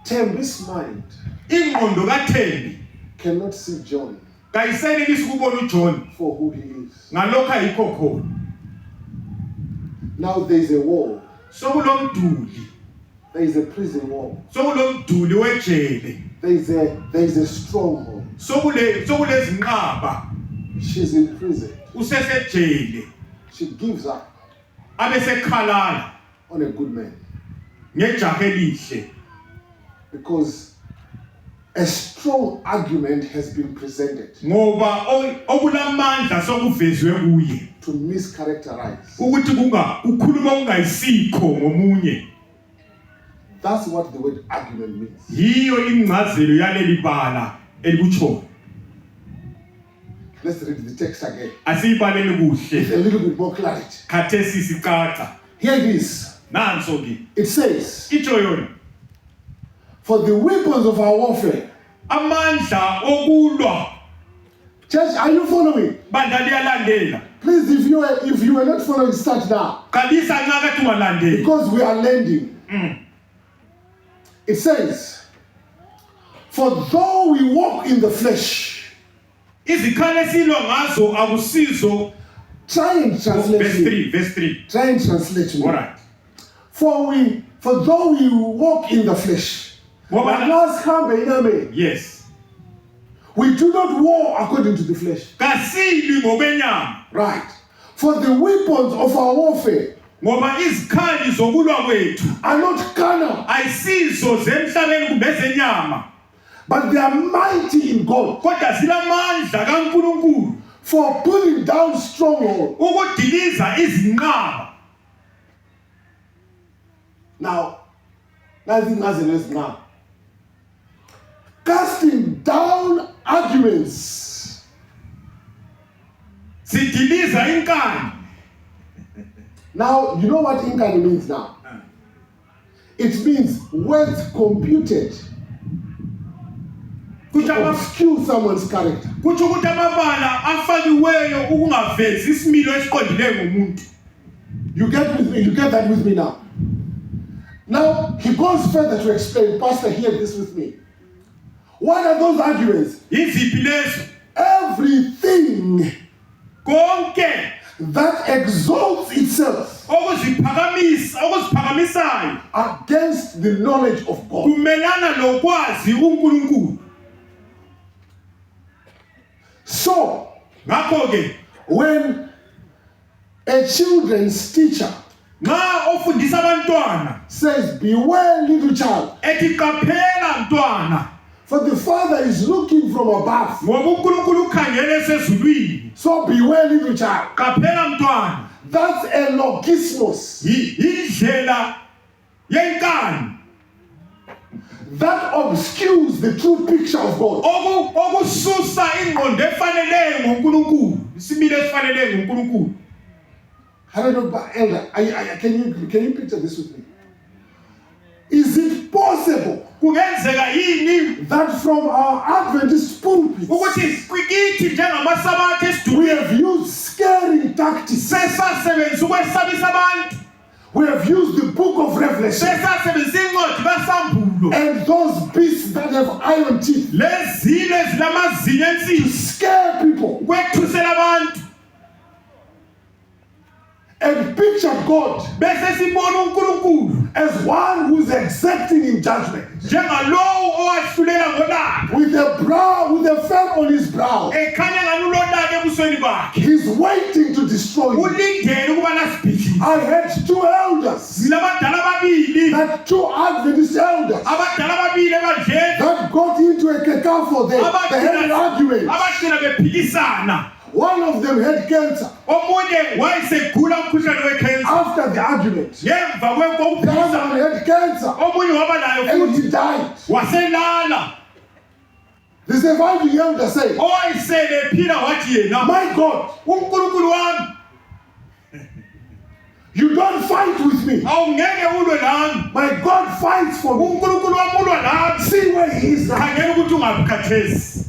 Tembi's mind Ingqondo kaThembi cannot see John kayisenelisi ukubona uJohn for who he is. ngalokho ayikho khona. Now there is a wall. Sokulomduli, There is a prison wall. sokulomduli wejele, There is a stronghold. sokulezinqaba. She's in prison. Usesejele She gives up abesekhalala on a good man ngejaha elihle because a strong argument has been presented ngoba okulamandla sokuvezwe kuye to mischaracterize. ukuthi ukhuluma ungayisikho ngomunye. That's what the word argument means. Yiyo ingcazelo yaleli bala elikutsho. Let's read the text again. Asiyibaleni With kuhle a little bit more clarity. khathesi sicaca. Here it is. Nanso ke It says, itsho yona for the weapons of our warfare. amandla okulwa. Church, are you following? Bandla liyalandela. Please, if you are not following, start now. Qalisa nxa kade ungalandeli. Because we are landing. It says, for though we walk in the flesh. Izikhali esilwa ngazo akusizo. Try and translate me. Verse 3. Try and translate me. All right. For though we walk in the flesh. Yes. We do not war according to the flesh. Kasili ngokwenyama. Right. For the weapons of our warfare Ngoba izikhali zokulwa kwethu are not carnal, ayisizo zemhlabeni kumbe zenyama, but they are mighty in God kodwa zilamandla kaNkulunkulu for pulling down strongholds. ukudiliza izinqaba. Now, casting down arguments. Sidiliza inkani. Now, you know what inkani means now? It means words computed to obscure someone's character. Kutsho ukuthi amabala afakiweyo ukungavezi isimilo esiqondileyo ngomuntu. You get that with me now. Now, he goes further to explain. Pastor, hear this with me. What are those arguments? Yiziphi lezo? Everything Konke that exalts itself okuziphakamisayo against the knowledge of God. kumelana lokwazi uNkulunkulu. So, Ngakho ke when a children's teacher nxa ofundisa abantwana says, beware little child, ethi qaphela mntwana, for the Father is looking from above. ngoba uNkulunkulu ukhangele esezulwini. So beware little child. Qaphela mntwana, That's a logismos. indlela yenkani. that obscures the true picture of God. okususa ingqondo efaneleyo ngoNkulunkulu isimilo esifaneleyo ngoNkulunkulu. Hallelujah, elder. Can you picture this with me? Is it possible Kungenzeka yini that from our Adventist pulpits ukuthi kwikithi njengamasabatha we esidumile have used scaring tactics? sesasebenzisa ukwesabisa abantu, We have used the book of Revelation sesasebenzisa incwadi kaSambulo and those beasts that have iron teeth lezilo ezilamazinyo to ensimbi scare people ukwethusela abantu, and picture God bese sibona uNkulunkulu as one who's exacting in judgment njengalowo owahlulela ngolaka with a fan on his brow. ekhanya ngani ulolaka ebusweni bakhe, He's waiting to destroy you. ulindele ukuba nasibhidlize. I had two elders, Silabadala ababili, that two Adventist elders, abadala ababili ebadleni that got into a kekafo there. They had an argument. abagcina bephikisana. One of them had cancer. Omunye wayesegula umkhuhlane wekhensa After the argument, ngemva the other kokuphikisana, one had cancer omunye waba nayo and futhi he died. waselala. The surviving elder said, Owayesele ephila wathi yena, "My God, uNkulunkulu wami you don't fight with me. awungeke ulwe nami, My God fights for me. uNkulunkulu wami ulwa nami, See where he is now." khangela ukuthi ungaphi khathesi."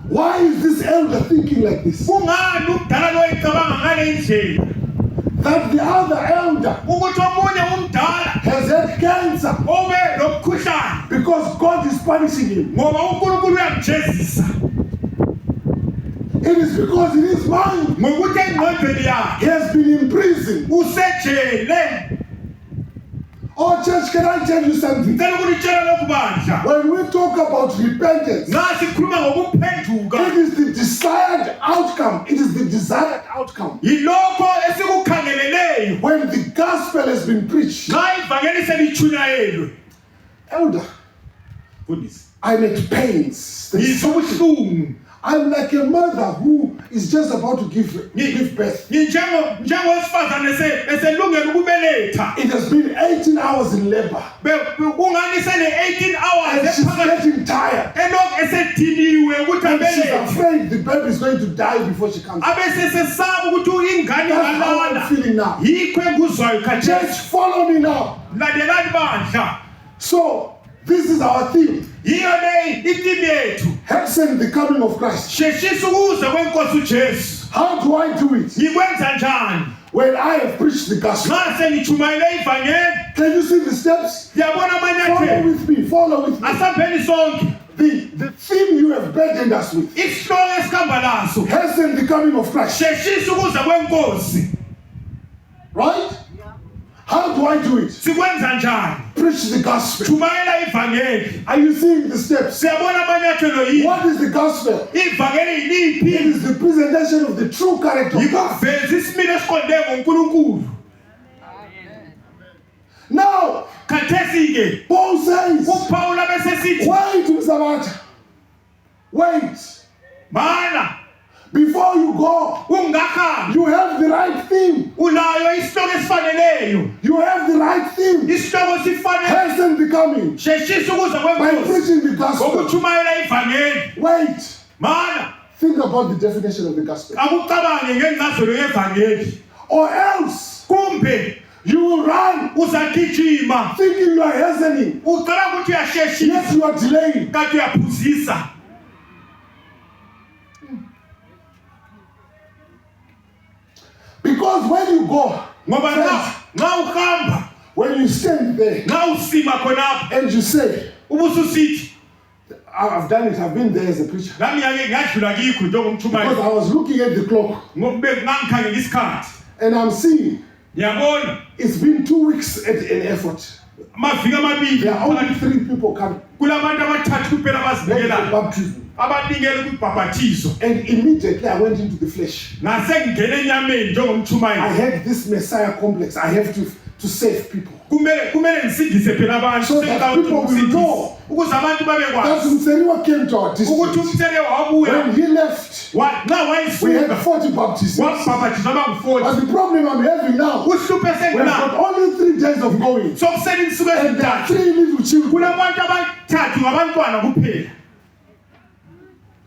Why is this elder thinking like this? Kungani umdala lo ecabanga ngale indlela That the other elder ukuthi omunye umdala has had cancer obe lomkhuhlane because God is punishing him. ngoba uNkulunkulu uyamjezisa, It is because in his mind ngokuthi engqondweni yakhe he has been imprisoned. usejele. Oh, church, can I tell you something? Ngicela ukulitshela lokhu bandla, When we talk about repentance, nxa sikhuluma ngokuphenduka it is the desired outcome. It is the desired outcome. yilokho esikukhangeleleyo When the gospel has been preached, nxa ivangeli selitshunyayelwe. elder, Goodness, I'm at pains. ngizwa ubuhlungu, I'm like a mother who is just about to give birth. njengowesifazane eselungela ukubeletha, It has been 18 hours in labor, kungani sene-18 hours and she's ephakathi getting tired. elokhu esediniwe ukuthi And she's abelethe, afraid the baby is going to die before she comes. abesesesaba ukuthi ingane That's how I'm ingalala. feeling now. Yikho engikuzwayo khathesi. Church, follow me now. Landelani bandla, So, this is our theme. yiyo le itimu yethu, Hasten the coming of Christ. sheshisa ukuza kwenkosi uJesu. How do I do it? Ngikwenza njani When I have preached the gospel. nxa sengitshumayele ivangeli? Can you see the steps? Siyabona Follow amanyathelo, with me. Follow with me. asambeni sonke. The theme you have burdened us with. Isihloko esikhamba laso, Hasten the coming of Christ. sheshisa ukuza kwenkosi. Right? How do I do it? Sikwenza njani? Preach the gospel. Tshumayela ivangeli. Are you seeing the steps? Siyabona amanyathelo yini? What is the gospel? Ivangeli It yiliphi? is the presentation of the true character of God. Yikuveza isimilo esiqonde ngoNkulunkulu. Now, Khathesi-ke Paul says, uPawulu abesesithi, wait, Mzabata. Wait. mana Before you go, ungakahambi you have the right theme. unayo isihloko esifaneleyo, You have the right theme. isihloko sifanele. Hasten the coming Sheshisa ukuza by kwenkosi preaching the gospel. ngokutshumayela ivangeli. Wait. Mana Think about the definition of the gospel. akucabange ngencazelo yevangeli, Or else, kumbe you will run uzagijima thinking you are hastening. ucabanga ukuthi uyasheshisa Yes, you are delaying. kanti uyaphuzisa. Because when you go, Ngoba friends, nxa uhamba, when you stand there nxa usima khonapho and you say, ubususithi I've done it, I've been there as a preacher. nami ngake ngadlula kikho Because njengomtshumayeli, I was looking at the clock ngobe ngangikhangela isikhathi, and I'm seeing ngiyabona it's been 2 weeks at an effort. amaviki amabili There are only 3 people coming. kulabantu abathathu kuphela Went for abazinikelayo baptism. abanikela kwibhabhathizo. And immediately I went into the flesh. Ngasengingena enyameni I njengomtshumayeli, had this Messiah complex. I have to save people. kumele ngisindise phela abantu, So that sengicabanga people ukuthi will ngisindise. know ukuze abantu babekwazi that Mseriwa came to our ukuthi district. umselewa wabuya When he left, nxa we wayesuka had 40 baptisms. wabhabhathiswa abangu-40 But the problem I'm having now, uhluphe we've sengilapho got only 3 days of going. sokusele insuku And there are ezintathu 3 little children. kulabantu abathathu ngabantwana kuphela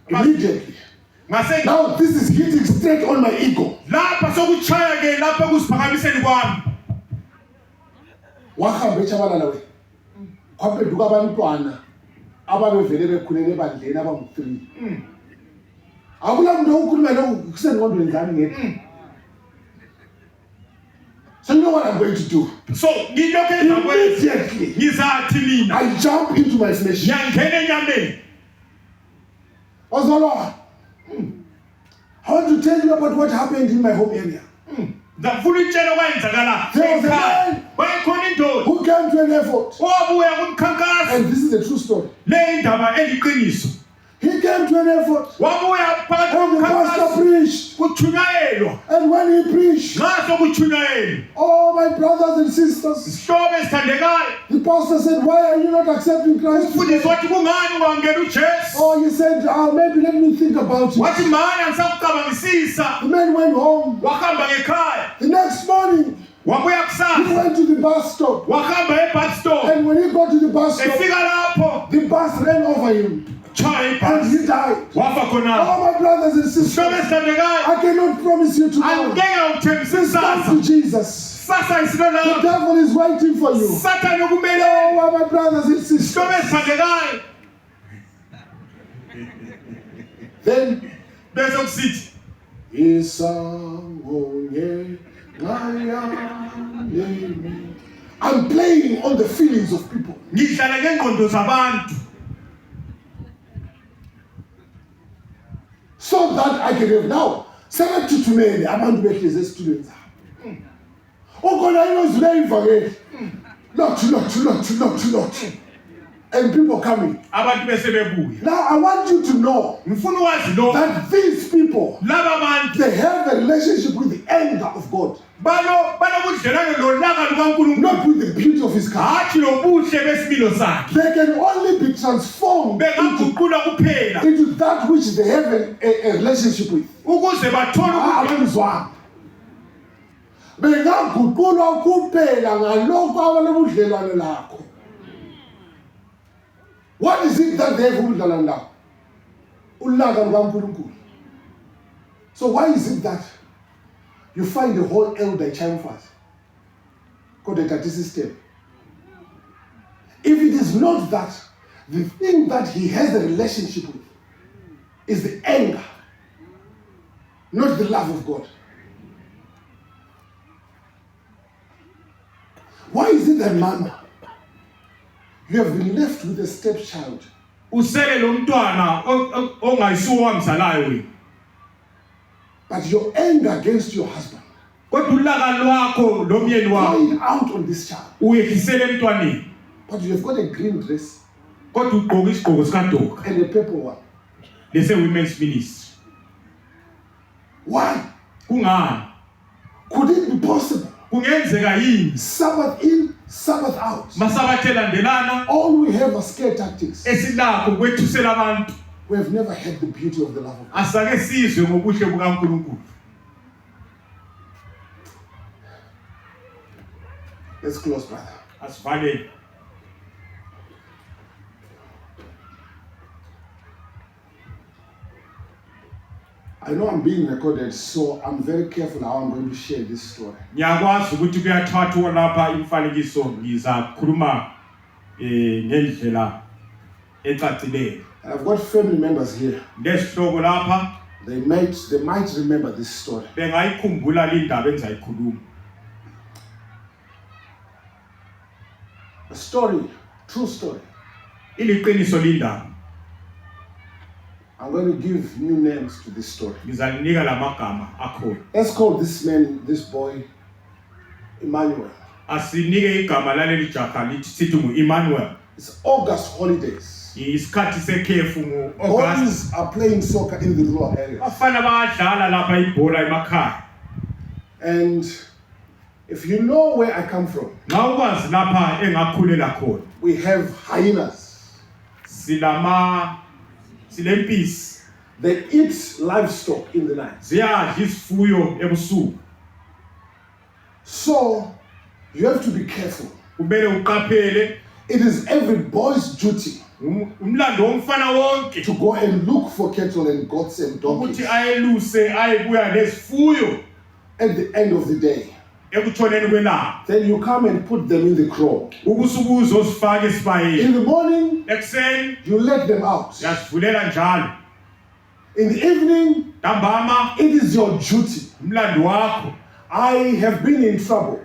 Immediately. ngase Now this is hitting straight on my ego. lapha sokutshaya-ke lapha ekuziphakamiseni kwami Wahamba echabalala we. Kwaphenduka abantwana ababevele bekhulele ebandleni abangu-3. Akula muntu okhuluma lokho kusengqondweni zami ngeke. So you know what I'm going to do? so ngilokhu ezakwenza Immediately, ngizathi mina I jump into my flesh. ngiyangena enyameni Ozolo, I want to tell you about what happened in my home area. ngifuna ukutshela okwenzakala There was a ekhaya man wayekhona indoda who came to an effort. owabuya kumkhankaso And this is a true story. le indaba eliqiniso He came to an effort. wabuya phakathi And the pastor komkhankaso preached. kuthunyayelwa And when he preached, ngaso kuthunyayelwa oh, my brothers and sisters, sihlobo ezithandekayo the pastor said, why are you not accepting Christ? umfundisi today?" wathi kungani ungamngena ujesu Oh, he said, maybe let me think about it. wathi mani angisakucabangisisa The man went home. wahamba ngekhaya The next morning, wabuya he kusasa went to the bus stop. wahamba ebus stop And when he got to the bus stop, efika lapho the bus ran over him. tshaya And ibhasi he died. wafa khonapho Oh, my brothers and sisters, sihlobo ezithandekayo I cannot promise you tomorrow. angeke ngikuthembisa Come sasa to Jesus. sasa isilo The lapho devil is waiting for you. sathane kumele Oh, my brothers and sihlobo sisters. ezithandekayo Then, bese kusithi I'm playing on the feelings of people. ngidlala ngengqondo zabantu So that I can have now 72 men abantu behlezi esitulweni zabo. Ukhona inozwi leyivangeli. Lot. And people coming. abantu bese bebuya Now I want you to know ngifuna ukwazi lo that these people, laba bantu they have a relationship with the anger of God, banobudlelwane nolaka lukankulunkulu not with the beauty of his character. hathi lobuhle besimilo sakhe They can only be transformed bengaguqulwa kuphela into that which they have a relationship with. ukuze bathole ukuthi Abamzwanga. Bengaguqulwa kuphela ngalokho abalobudlelwane lakho. What is it that they have ubudlelwane lakho? Ulaka lukaNkulunkulu. So why is it that you find the whole elder Chamfas called the Tati system? If it is not that, the thing that he has a relationship with is the anger, not the love of God. Why is it that, Mama, you have been left with a stepchild? usele lo mntwana ongayisuwa mzalayo wena But your anger against your husband kodwa ulaka lwakho lomyeni wakho pouring out on this child. uyehlisele emntwaneni But you have got a green dress kodwa ugqoka isigqoko sikadoka and a purple one. lese-women's ministry Why? kungani Could it be possible? kungenzeka yini Sabbath in, Sabbath out. masabathe elandelana All we have are scare tactics. esilakho kwethusela abantu We have never had the beauty of the love of God. asake sizwe ngobuhle bukaNkulunkulu Let's close, brother. asivaleni I know I'm being recorded, so I'm very careful how I'm going to share this story. ngiyakwazi ukuthi kuyathathwa lapha imfanekiso ngizakhuluma ngendlela ecacileyo And I've got family members here. lesihlobo lapha They might remember this story. bengayikhumbula lindaba engizayikhuluma A story, true story. iliqiniso lindaba I'm going to give new names to this story. ngizalinika lamagama akhona Let's call this man, this boy, Emmanuel. asinike igama laleli jaha lithi sithi ngu-Emmanuel It's August holidays. isikhathi sekhefu ngu-August Boys are playing soccer in the rural areas. bafana bayadlala lapha ibhola emakhaya And if you know where I come from, nxa ukwazi lapha engakhulela khona we have hyenas. silempisi They eat livestock in the night. ziyadla isifuyo ebusuku. So you have to be careful. Kumele uqaphele It is every boy's duty umlando womfana wonke to go and look for cattle and goats and donkeys ukuthi ayeluse ayebuya nezifuyo at the end of the day. ekutshoneni kwelanga. Then you come and put them in the crow. Ubusuku uzosifaka esibayeni. In the morning, Ekuseni you let them out. yasivulela njalo. In the evening, Ntambama it is your duty. umlando wakho. I have been in trouble,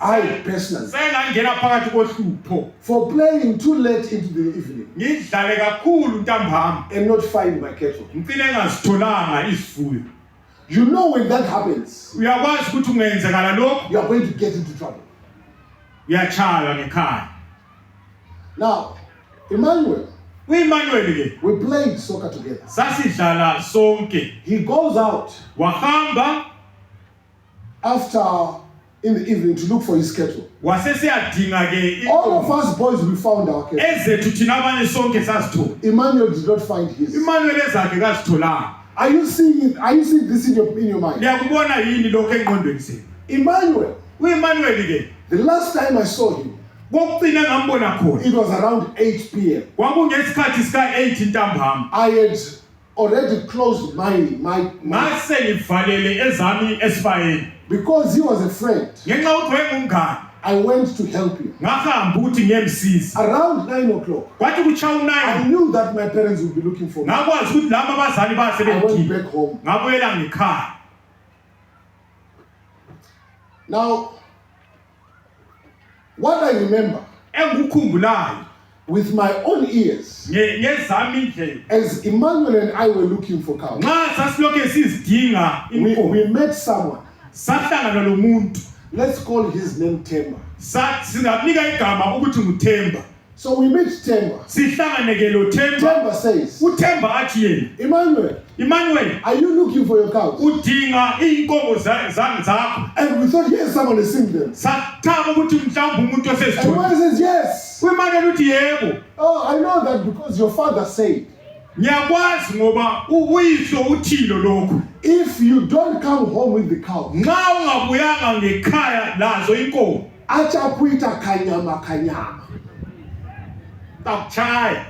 I personally, Sengangena phakathi kohlupho. for playing too late into the evening Ngidlale kakhulu ntambama. and not find my cattle. Ngicine ngazitholanga izifuyo. You know when that happens, Uyakwazi ukuthi ungenzekala lokho, you are going to get into trouble. uyachaywa ngekhaya. Now, Emmanuel, UEmmanuel ke we played soccer together. sasidlala sonke. He goes out Wahamba after in the evening to look for his cattle. wasesiyadinga ke All of us boys, we found our cattle. ezethu thina abanye sonke sazithola. Emmanuel did not find his. Emmanuel ezakhe kazitholanga. Are you seeing it? Are you seeing this in your mind? Liyakubona yini lokho engqondweni senu? Emmanuel, UEmmanuel ke the last time I saw him, kokugcina ngambona khona it was around 8 p.m. kwakungesikhathi sika 8 ntambama. I had already closed my Ngase ngivalele ezami esibayeni. because he was a friend. Ngenxa ukuthi wayengumngane, I went to help him. ngahamba ukuthi ngiyemsiza. Around 9 o'clock, Kwathi kuchaya I u9 knew that my parents would be looking for me. ngakwazi ukuthi laba abazali I went basebengile. back home. Ngabuyela ngekhaya. Now, what I remember Engikukhumbulayo with my own ears, ngezami indlela. as Emmanuel and I were looking for cows, Nxa sasilokhe sizidinga inkomo, we met someone. sahlangana lo muntu. Let's call his name Temba. Singamnika igama ukuthi nguThemba. So we met Temba. Sihlangane ke lo Themba. Temba says, uThemba athi yena, Emmanuel, Emmanuel, are you looking for your cows? udinga inkomo zakho. And we thought, yes, someone has seen them. Sathaba ukuthi mhlawumbe umuntu And osesithole. one says, yes. UEmmanuel uthi yebo. Oh, I know that because your father said, Ngiyakwazi ngoba uyihlo uthilo lokho. if you don't come home with the cow, Nxa ungabuyanga ngekhaya lazo inkomo, achakuita kanyama kanyama. takuchaya.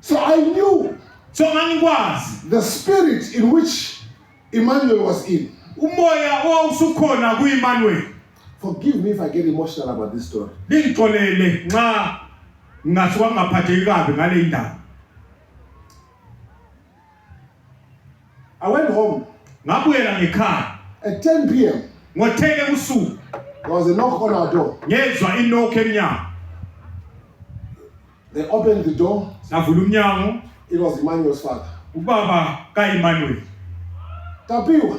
So I knew So ngangikwazi the spirit in which Emmanuel was in. umoya owawusukhona kuEmmanuel. Forgive me if I get emotional about this story. Ngixolele nxa ngasuka ngaphatheki kabi ngale indaba. I went home Ngabuyela ngekhaya at 10 p.m. ngothele usuku, There was a knock on our door. ngezwa inokho emnyango. They opened the door. Savula umnyango, It was Emmanuel's father. ubaba kaEmmanuel. Tapiwa,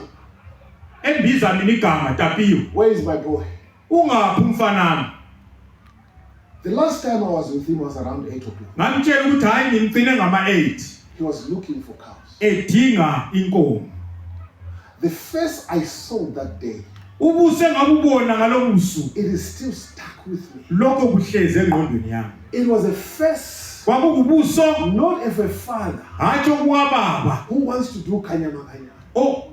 Embiza mina igama Tapiyo. where is my boy? Ungaphi umfanami? The last time I was with him was around 8 o'clock. Ngamtshela ukuthi hayi ngimcine ngama-8 He was looking for cows. edinga inkomo. The face I saw that day, Ubuso engabubona ngalobo busuku it is still stuck with me. lokho buhleze engqondweni yami. It was a face, Kwakungubuso not of a father hatshi okubaba who wants to do kanyama kanyama.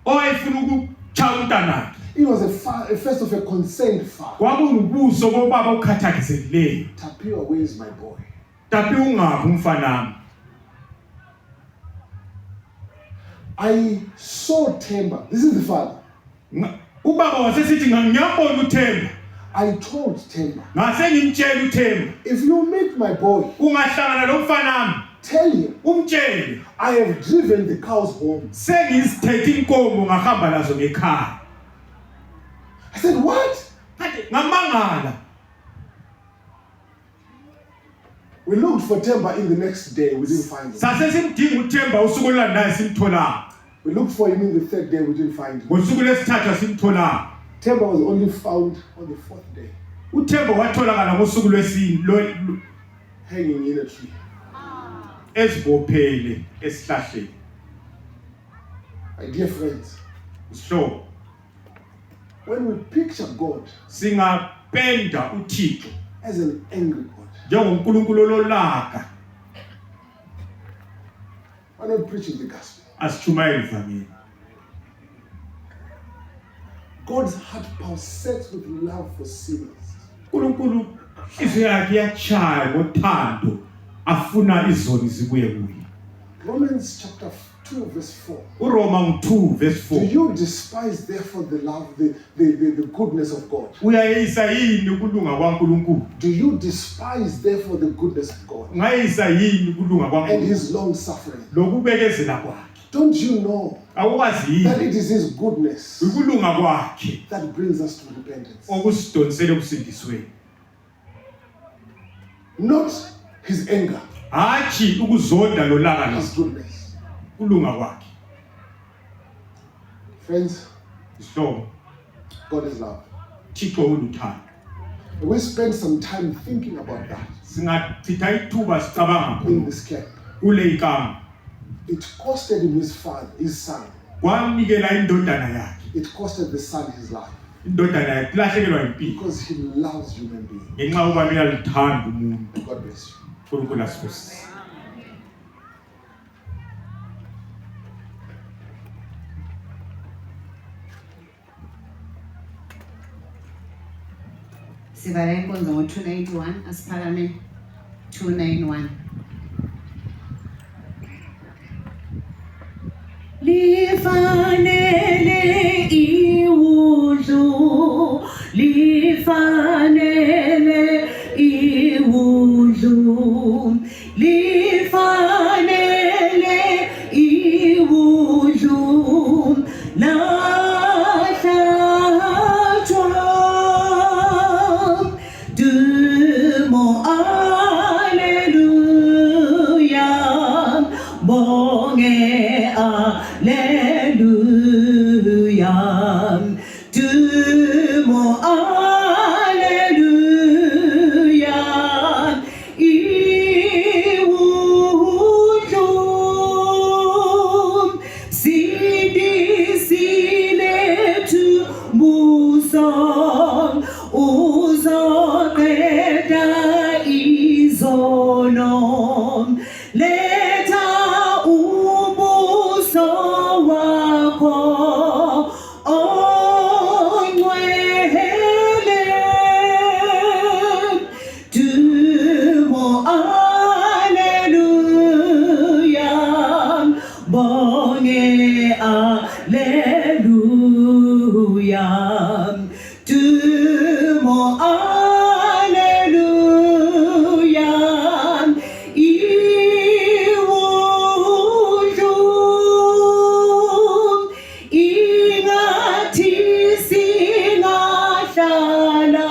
owayefuna ukuchaya umntanakhe. It was a face of a concerned father. Kwakungubuso bobaba okukhathakisekileyo. Tapiwa, where is my boy? Tapiyo ungaphi umfanami? I saw Temba. This is the father. Ubaba wasesithi ngiyabona uThemba. I told Temba, Ngase ngimtshela uThemba, if you meet my boy, ungahlangana lo mfanami, tell him umtshele I have driven the cows home. sengizithethe inkomo ngahamba lazo ngekhaya. I said, what? Kade ngamangala. We looked for Temba in the next day. We didn't find him. Sase simdinga uThemba usuku olulandelayo simtholanga. We looked for him in the third day. We didn't find him. Ngosuku lesithathu simtholanga. Temba was only found on the fourth day, uThemba watholakala ngosuku lwesine hanging in a tree. ezibophele esihlahleni. My dear friends, So when we picture God, singapenda uThixo, as an angry God. njengonkulunkulu ololaka Why not preaching the gospel? asitshumayele ivangeli. God's heart pulsates with love for sinners. uNkulunkulu inhliziyo yakhe iyatshaya ngothando afuna izoni zibuye kuye. Romans chapter 2 verse 4. uRoma 2 verse Do 4. you despise therefore the love, the goodness of God? Uyayisa yini ukulunga kwaNkulunkulu? Do you despise therefore the goodness of God Ungayisa yini ukulunga and kwaNkulunkulu? his long suffering? Lokubekezela kwakhe. Don't you know Awuwazi that yini it is his goodness ukulunga kwakhe that brings us to repentance? okusidonsele kusindisweni? Not his anger, Hathi ukuzonda lolaka his lwakhe, goodness. kulunga kwakhe. Friends, Isihlobo, God is love. Thixo uluthando. We spend some time thinking about that Singachitha ithuba sicabanga in khona this camp. kule ikamba. It costed him his son. Kwanikela indodana yakhe. It costed the son his life Indodana yakhe ilahlekelwa impilo because he loves human beings. ngenxa yokuba uyalithanda umuntu. God bless you. uNkulunkulu asibusise. Sivala inkonzo ngo-291 asiphakame 291. Lifanele iwudlu, lifanele iwudlu, lifanele iwudlu, lahlatshwa dumo, alleluia, bonge alleluia, dumo, alleluia, iwudlu sidisile tumbuso uzoqeda izono, letha ubuso wakho ongcwele, dumo, alleluia, bonge alleluia, dumo, alleluia, iwudlu ingathi singahlala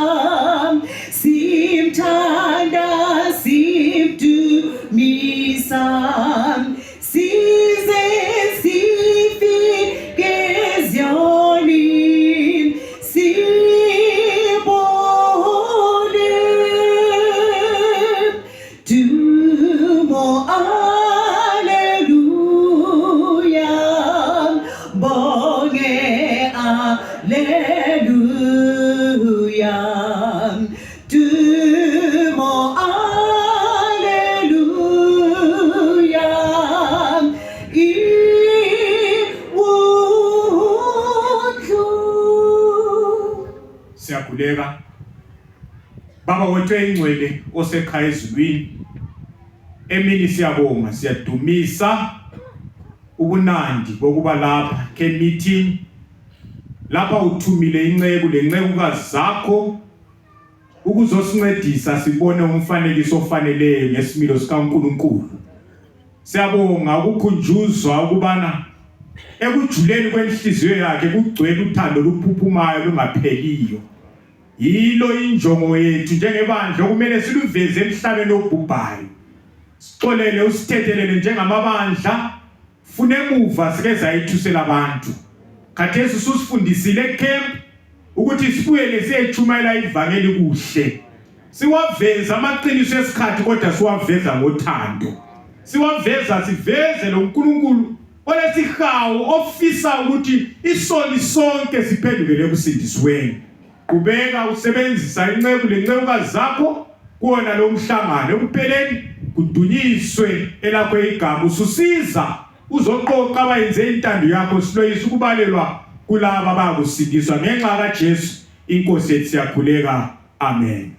simthanda simdumisa size sifike Ziyoni sibone dumo, alleluia, bonge alleluia, dumo, alleluia, iwudlu. Siyakhuleka. Baba wethu engcwele osekhaya ezulwini. Emini siyabonga, siyadumisa ubunandi bokuba lapha ke meeting. Lapha uthumile inceku lencekukazi zakho ukuzosincedisa sibone umfanekiso ofaneleyo ngesimilo sikaNkulunkulu. Siyabonga ukukhunjuzwa ukubana ekujuleni kwenhliziyo yakhe kugcwele uthando luphuphumayo lungapheliyo. Yilo injongo yethu njengebandla kumele siluveze emhlabeni obhubhayo. Sixolele usithethelele njengamabandla fune emuva sike zayithusela abantu. Khathesi usifundisile camp ukuthi sibuyele siyechumayela ivangeli kuhle. Siwaveza amaqiniso esikhathi kodwa siwaveza ngothando. Siwaveza siveze lo uNkulunkulu olesihawu ofisa ukuthi isoni sonke siphendukele kusindisweni. kubeka usebenzisa inceku lencekukazi zakho kuona lo mhlangano ekupheleni kudunyiswe elakho igama ususiza uzoqoqa abayenze intando yakho siloyisa ukubalelwa kulaba abakusindiswa ngenxa kaJesu inkosi ethu siyakhuleka amen.